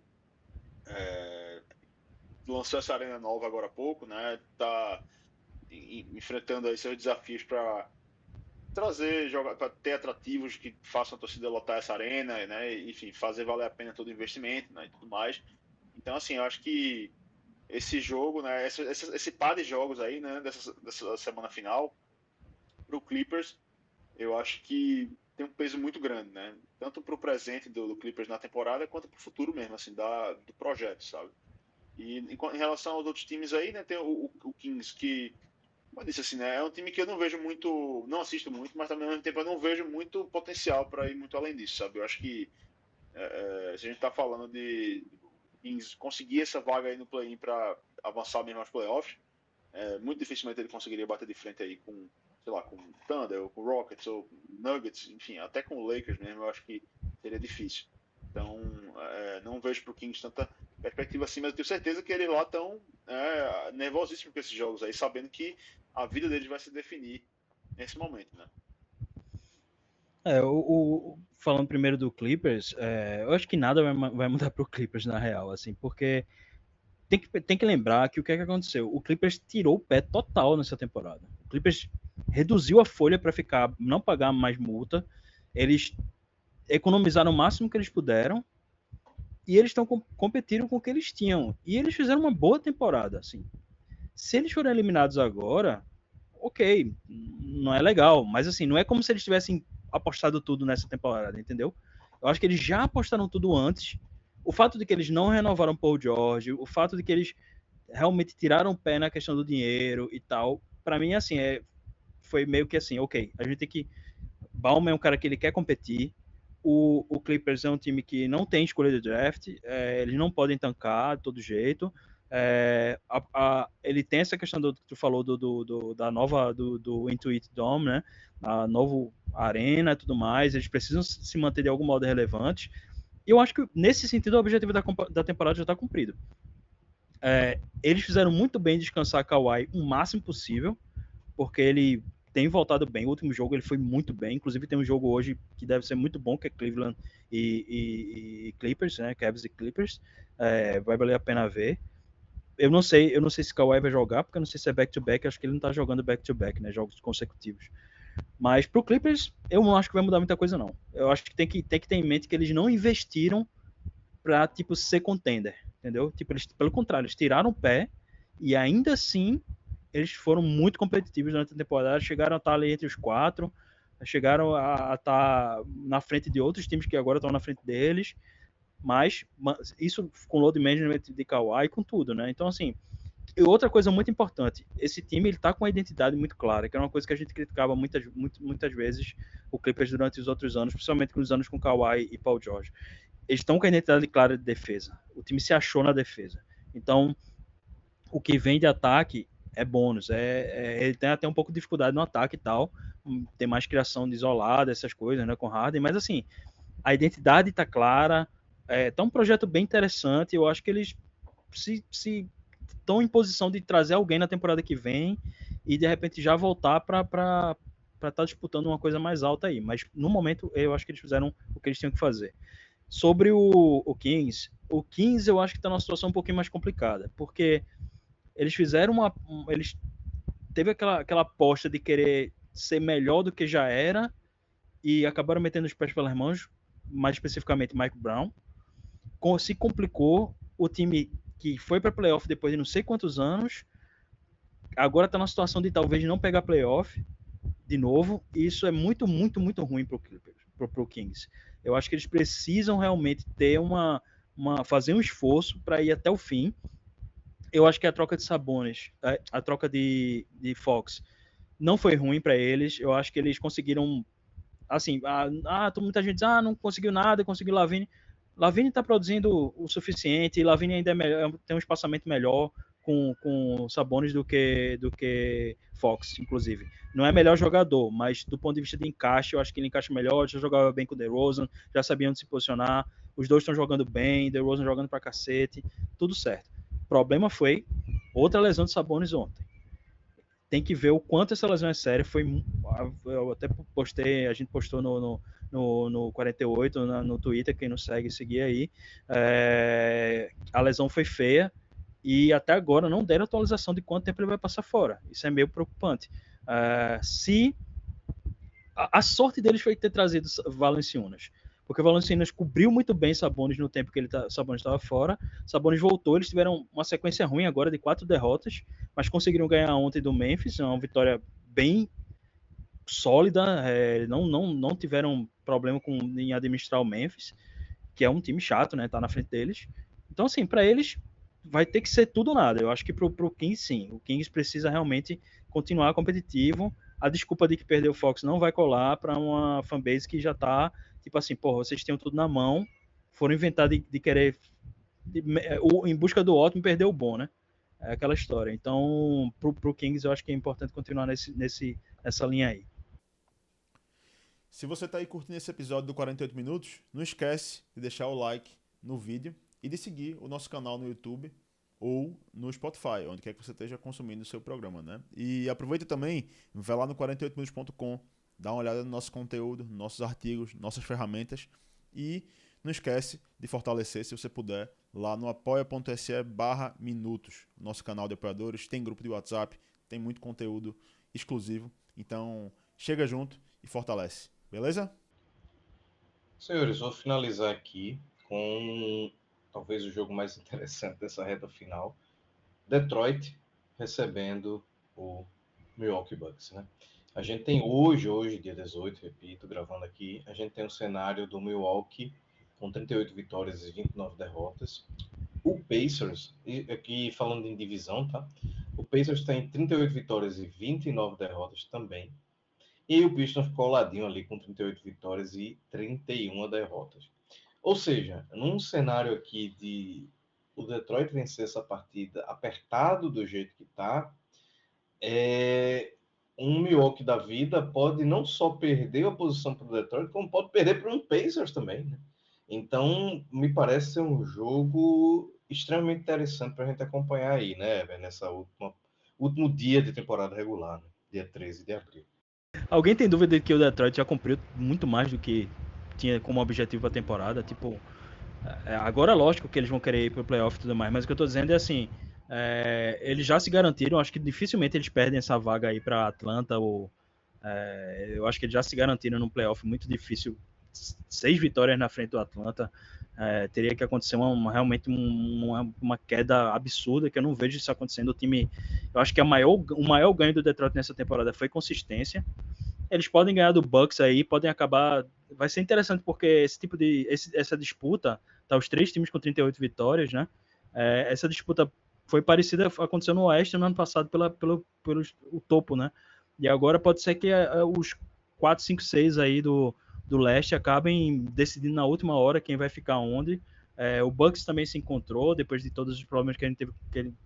[SPEAKER 3] lançou essa arena nova agora há pouco, né? Tá enfrentando aí seus desafios para trazer, para ter atrativos que façam a torcida lotar essa arena, né? Enfim, fazer valer a pena todo o investimento, né? E tudo mais. Então, assim, eu acho que esse jogo, né? Esse par de jogos aí, né? Dessa semana final, para o Clippers, eu acho que tem um peso muito grande, né? Tanto para o presente do Clippers na temporada, quanto para o futuro mesmo, assim, do projeto, sabe? E em relação aos outros times aí, né? Tem o Kings, que, como eu disse assim, né? É um time que eu não vejo muito, não assisto muito, mas também ao mesmo tempo eu não vejo muito potencial para ir muito além disso, sabe? Eu acho que se a gente está falando de Kings conseguir essa vaga aí no play-in para avançar mesmo aos playoffs, muito dificilmente ele conseguiria bater de frente aí com, sei lá, com Thunder, ou com Rockets, ou Nuggets, enfim, até com o Lakers mesmo, eu acho que seria difícil. Então, não vejo para o Kings tanta perspectiva assim, mas eu tenho certeza que eles lá estão nervosíssimos com esses jogos aí, sabendo que a vida deles vai se definir nesse momento, né?
[SPEAKER 4] Falando primeiro do Clippers, eu acho que nada vai mudar pro Clippers, na real, assim, porque tem que lembrar que o que é que aconteceu? O Clippers tirou o pé total nessa temporada. O Clippers reduziu a folha para não pagar mais multa. Eles economizaram o máximo que eles puderam e eles competiram com o que eles tinham. E eles fizeram uma boa temporada, assim. Se eles forem eliminados agora, ok, não é legal, mas assim, não é como se eles tivessem apostado tudo nessa temporada, entendeu? Eu acho que eles já apostaram tudo antes. O fato de que eles não renovaram Paul George, o fato de que eles realmente tiraram o pé na questão do dinheiro e tal, para mim, assim, foi meio que assim, ok, a gente tem que... Baum é um cara que ele quer competir, o Clippers é um time que não tem escolha de draft, eles não podem tancar de todo jeito, ele tem essa questão que tu falou da nova, do Intuit Dome, né, a nova arena e tudo mais, eles precisam se manter de algum modo relevantes, e eu acho que nesse sentido o objetivo da temporada já está cumprido. Eles fizeram muito bem descansar Kawhi o máximo possível, porque ele tem voltado bem. O último jogo ele foi muito bem. Inclusive tem um jogo hoje que deve ser muito bom, que é Cleveland e Clippers, né? Cavs e Clippers. Vai valer a pena ver. Eu não sei se Kawhi vai jogar, porque eu não sei se é back-to-back. Acho que ele não tá jogando back-to-back, né? Jogos consecutivos. Mas pro Clippers, eu não acho que vai mudar muita coisa, não. Eu acho que tem que ter em mente que eles não investiram pra, tipo, ser contender, entendeu? Tipo, pelo contrário, eles tiraram o pé e ainda assim eles foram muito competitivos durante a temporada, chegaram a estar ali entre os 4, chegaram a estar na frente de outros times que agora estão na frente deles, mas isso com load management de Kawhi, com tudo, né? Então, assim, e outra coisa muito importante, esse time ele tá com uma identidade muito clara, que é uma coisa que a gente criticava muitas vezes o Clippers durante os outros anos, principalmente nos anos com Kawhi e Paul George. Eles estão com a identidade clara de defesa. O time se achou na defesa. Então, o que vem de ataque é bônus. Ele tem até um pouco de dificuldade no ataque e tal. Tem mais criação de isolada, essas coisas, né, com Harden. Mas, assim, a identidade tá clara. Tá um projeto bem interessante. Eu acho que eles se estão em posição de trazer alguém na temporada que vem e, de repente, já voltar para estar disputando uma coisa mais alta aí. Mas, no momento, eu acho que eles fizeram o que eles tinham que fazer. Sobre o Kings eu acho que está numa situação um pouquinho mais complicada, porque eles fizeram eles teve aquela aposta de querer ser melhor do que já era e acabaram metendo os pés pelas mãos, mais especificamente Mike Brown. Se complicou, o time que foi para playoff depois de não sei quantos anos, agora está numa situação de talvez não pegar playoff de novo, e isso é muito, muito, muito ruim para o Kings. Eu acho que eles precisam realmente ter fazer um esforço para ir até o fim. Eu acho que a troca de Sabonis, a troca de Fox, não foi ruim para eles. Eu acho que eles conseguiram, assim, muita gente diz, não conseguiu nada, conseguiu Lavine. Lavine está produzindo o suficiente, Lavine ainda tem um espaçamento melhor com Sabonis do que Fox, inclusive. Não é melhor jogador, mas do ponto de vista de encaixe, eu acho que ele encaixa melhor, já jogava bem com o DeRozan, já sabia onde se posicionar, os dois estão jogando bem, DeRozan jogando pra cacete, tudo certo. O problema foi outra lesão de Sabonis ontem. tem que ver o quanto essa lesão é séria. Eu até postei, a gente postou no 48, no Twitter, quem nos segue, seguir aí. A lesão foi feia e até agora não deram atualização de quanto tempo ele vai passar fora. Isso é meio preocupante. A sorte deles foi ter trazido Valanciunas, porque o Valanciunas cobriu muito bem Sabonis no tempo que Sabonis estava fora. Sabonis voltou, eles tiveram uma sequência ruim agora de 4 derrotas, mas conseguiram ganhar ontem do Memphis, uma vitória bem sólida, não tiveram problema em administrar o Memphis, que é um time chato, né, tá na frente deles. Então, assim, para eles vai ter que ser tudo ou nada. Eu acho que pro Kings, sim, o Kings precisa realmente continuar competitivo. A desculpa de que perdeu o Fox não vai colar para uma fanbase que já tá, tipo assim, porra, vocês tinham tudo na mão, foram inventar de querer, em busca do ótimo, perder o bom, né? É aquela história. Então, pro Kings, eu acho que é importante continuar nessa linha aí.
[SPEAKER 5] Se você tá aí curtindo esse episódio do 48 Minutos, não esquece de deixar o like no vídeo e de seguir o nosso canal no YouTube ou no Spotify, onde quer que você esteja consumindo o seu programa, né? E aproveita também, vai lá no 48minutos.com, dá uma olhada no nosso conteúdo, nossos artigos, nossas ferramentas e não esquece de fortalecer, se você puder, lá no apoia.se/minutos, nosso canal de apoiadores, tem grupo de WhatsApp, tem muito conteúdo exclusivo, então chega junto e fortalece, beleza?
[SPEAKER 1] Senhores, vou finalizar aqui com talvez o jogo mais interessante dessa reta final. Detroit recebendo o Milwaukee Bucks, né? A gente tem hoje, dia 18, repito, gravando aqui, a gente tem um cenário do Milwaukee com 38 vitórias e 29 derrotas. O Pacers, aqui falando em divisão, tá? O Pacers tem 38 vitórias e 29 derrotas também. E o Pistons ficou coladinho ali com 38 vitórias e 31 derrotas. Ou seja, num cenário aqui de o Detroit vencer essa partida apertado do jeito que está, um Milwaukee da vida pode não só perder a posição para o Detroit, como pode perder para um Pacers também, né? Então, me parece ser um jogo extremamente interessante para a gente acompanhar aí, né, nessa último dia de temporada regular, né? Dia 13 de abril.
[SPEAKER 4] Alguém tem dúvida de que o Detroit já cumpriu muito mais do que tinha como objetivo a temporada? Tipo, agora lógico que eles vão querer ir pro playoff e tudo mais, mas o que eu tô dizendo é assim, eles já se garantiram, acho que dificilmente eles perdem essa vaga aí para Atlanta, eu acho que eles já se garantiram num playoff muito difícil, 6 vitórias na frente do Atlanta, teria que acontecer realmente uma queda absurda, que eu não vejo isso acontecendo. O time, eu acho que o maior ganho do Detroit nessa temporada foi consistência. Eles podem ganhar do Bucks aí, podem acabar. Vai ser interessante porque essa disputa, tá os 3 times com 38 vitórias, né? Essa disputa foi parecida, aconteceu no Oeste no ano passado pelo topo, né? E agora pode ser que os 4, 5, 6 aí do Leste acabem decidindo na última hora quem vai ficar onde. O Bucks também se encontrou depois de todos os problemas que eles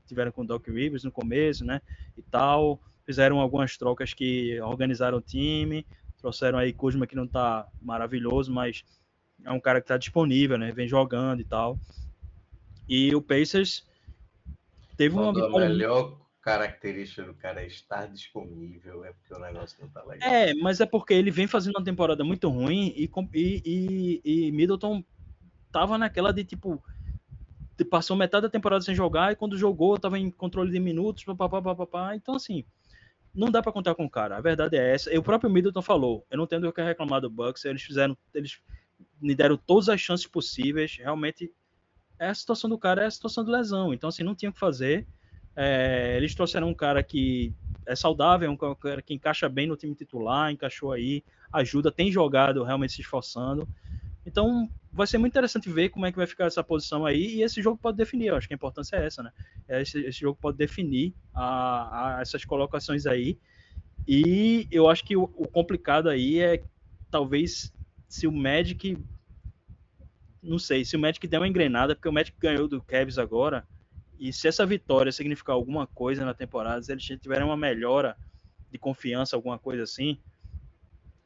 [SPEAKER 4] tiveram com o Doc Rivers no começo, né? E tal. Fizeram algumas trocas que organizaram o time, trouxeram aí Kuzma, que não tá maravilhoso, mas é um cara que tá disponível, né? Vem jogando e tal. E o Pacers teve uma vitória.
[SPEAKER 1] A melhor característica do cara é estar disponível, é porque o negócio não tá legal.
[SPEAKER 4] Mas é porque ele vem fazendo uma temporada muito ruim e Middleton tava naquela de tipo, passou metade da temporada sem jogar e quando jogou tava em controle de minutos, papapá. Então assim, não dá para contar com o cara, a verdade é essa. E o próprio Middleton falou, eu não tenho do que reclamar do Bucks, eles me deram todas as chances possíveis, realmente a situação do cara é a situação de lesão, então assim, não tinha o que fazer. Eles trouxeram um cara que é saudável, um cara que encaixa bem no time titular, encaixou aí, ajuda, tem jogado realmente se esforçando. Então, vai ser muito interessante ver como é que vai ficar essa posição aí, e esse jogo pode definir, eu acho que a importância é essa, né? Esse jogo pode definir essas colocações aí, e eu acho que o complicado aí é, talvez, se o Magic, não sei, se o Magic der uma engrenada, porque o Magic ganhou do Cavs agora, e se essa vitória significar alguma coisa na temporada, se eles tiverem uma melhora de confiança, alguma coisa assim,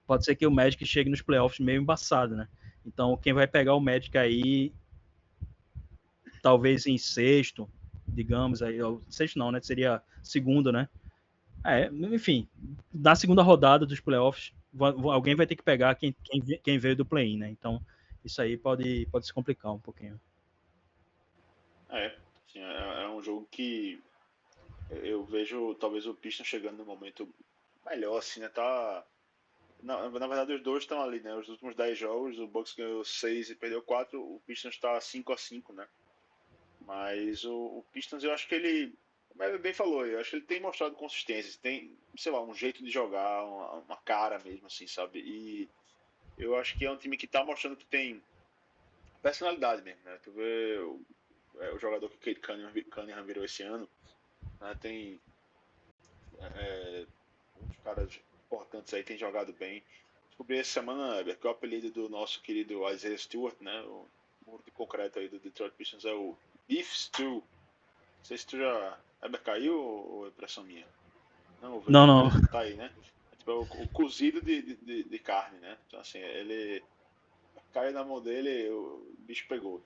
[SPEAKER 4] pode ser que o Magic chegue nos playoffs meio embaçado, né? Então, quem vai pegar o Magic aí, talvez em sexto, digamos, aí, sexto não, né? Seria segundo, né? Enfim, na segunda rodada dos playoffs, alguém vai ter que pegar quem veio do play-in, né? Então, isso aí pode se complicar um pouquinho.
[SPEAKER 3] Assim, é um jogo que eu vejo talvez o Pistons chegando no momento melhor, assim, né? Na verdade, os dois estão ali, né? Os últimos 10 jogos, o Bucks ganhou 6 e perdeu 4, o Pistons está 5-5, né? Mas o Pistons, eu acho que ele, como ele bem falou, eu acho que ele tem mostrado consistência, tem, sei lá, um jeito de jogar, uma cara mesmo, assim, sabe? E eu acho que é um time que tá mostrando que tem personalidade mesmo, né? Tu vê o jogador que o Cade Cunningham virou esse ano, né? Tem uns caras importantes aí, tem jogado bem. Descobri essa semana, Heber, que o apelido do nosso querido Isaiah Stewart, né? O muro de concreto aí do Detroit Pistons é o Beef Stew. Não sei se tu já. Heber caiu ou é impressão minha? Não, o
[SPEAKER 4] Não.
[SPEAKER 3] veículo tá aí, né? É tipo o cozido de carne, né? Então, assim, ele caiu na mão dele, o bicho pegou.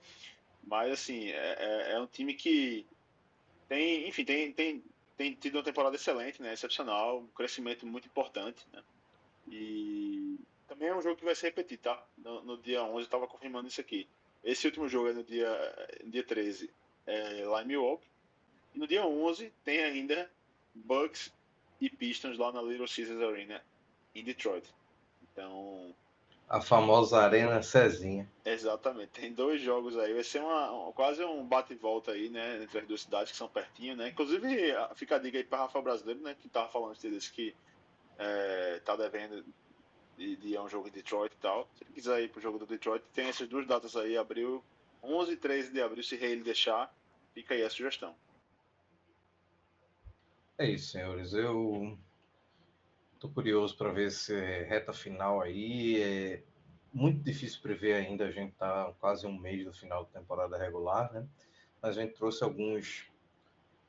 [SPEAKER 3] Mas, assim, é um time que tem, enfim, tem tido uma temporada excelente, né? Excepcional, um crescimento muito importante, né? E também é um jogo que vai se repetir, tá? No dia 11, eu estava confirmando isso aqui. Esse último jogo é no dia 13, lá em Milwaukee. E no dia 11 tem ainda Bucks e Pistons lá na Little Caesars Arena em Detroit. Então,
[SPEAKER 1] A famosa Arena Cezinha.
[SPEAKER 3] exatamente, tem 2 jogos aí. Vai ser quase um bate e volta aí, né? Entre as duas cidades que são pertinho, né? Inclusive, fica a dica aí para Rafael Brasileiro, né? Que tava falando antes que tá devendo de ir a um jogo em Detroit e tal. Se ele quiser ir pro jogo do Detroit, tem essas 2 datas aí, abril, 11 e 13 de abril, se ele deixar, fica aí a sugestão.
[SPEAKER 1] É isso, senhores. Eu tô curioso para ver se reta final aí. É muito difícil prever ainda. A gente tá quase um mês do final da temporada regular, né? Mas a gente trouxe alguns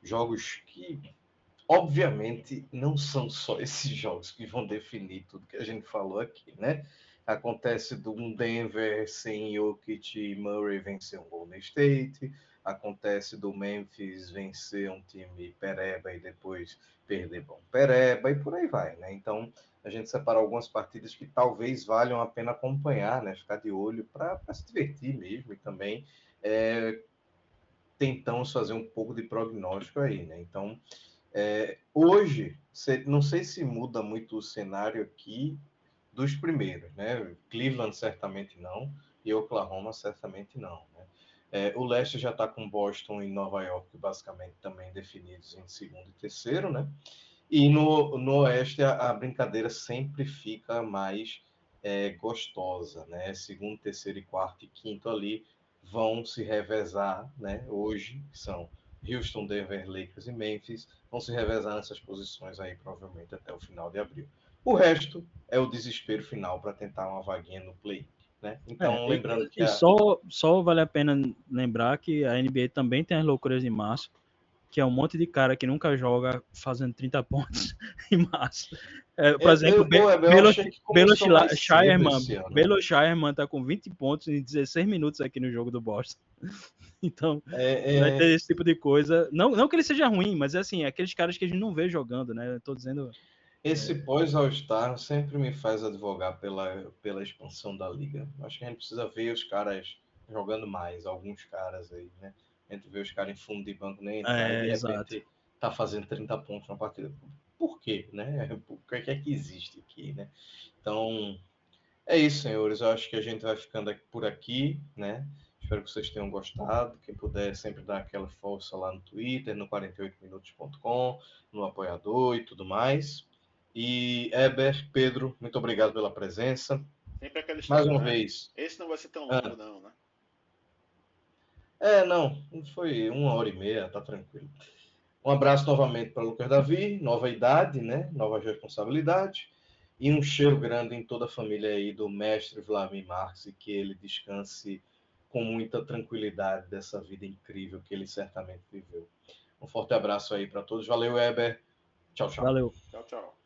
[SPEAKER 1] jogos que, obviamente, não são só esses jogos que vão definir tudo que a gente falou aqui, né? Acontece de um Denver sem Jokic e Murray vencer um Golden State. Acontece do Memphis vencer um time pereba e depois perder bom pereba e por aí vai, né? Então, a gente separou algumas partidas que talvez valham a pena acompanhar, né? Ficar de olho para se divertir mesmo e também tentamos fazer um pouco de prognóstico aí, né? Então, hoje, não sei se muda muito o cenário aqui dos primeiros, né? Cleveland certamente não, e Oklahoma certamente não, né? O leste já está com Boston e Nova York basicamente também definidos em segundo e terceiro, né? E no oeste a brincadeira sempre fica mais gostosa, né? Segundo, terceiro e quarto e quinto ali vão se revezar, né? Hoje, que são Houston, Denver, Lakers e Memphis, vão se revezar nessas posições aí provavelmente até o final de abril. O resto é o desespero final para tentar uma vaguinha no play, né? Então, lembrando que
[SPEAKER 4] só vale a pena lembrar que a NBA também tem as loucuras de março, que é um monte de cara que nunca joga fazendo 30 pontos em março. Por exemplo, Belo Shireman tá com 20 pontos em 16 minutos aqui no jogo do Boston. Então, vai ter esse tipo de coisa. Não que ele seja ruim, mas assim, aqueles caras que a gente não vê jogando, né? Eu tô dizendo.
[SPEAKER 1] Esse pós-All-Star sempre me faz advogar pela expansão da liga. Acho que a gente precisa ver os caras jogando mais, alguns caras aí, né? A gente vê os caras em fundo de banco nem entrar e de repente tá fazendo 30 pontos na partida. Por quê, né? O que é que existe aqui, né? Então, é isso, senhores. Eu acho que a gente vai ficando por aqui, né? Espero que vocês tenham gostado. Quem puder sempre dar aquela força lá no Twitter, no 48minutos.com, no apoiador e tudo mais. E Heber, Pedro, muito obrigado pela presença.
[SPEAKER 3] Sempre aquela história,
[SPEAKER 1] Mais uma
[SPEAKER 3] né?
[SPEAKER 1] vez.
[SPEAKER 3] Esse não vai ser tão longo, não, né?
[SPEAKER 1] Não foi 1h30, tá tranquilo. Um abraço novamente para Lucas Davi, nova idade, né? Nova responsabilidade. E um cheiro grande em toda a família aí do mestre Vladimir Marques e que ele descanse com muita tranquilidade dessa vida incrível que ele certamente viveu. Um forte abraço aí para todos. Valeu, Heber. Tchau, tchau.
[SPEAKER 4] Valeu.
[SPEAKER 3] Tchau, tchau.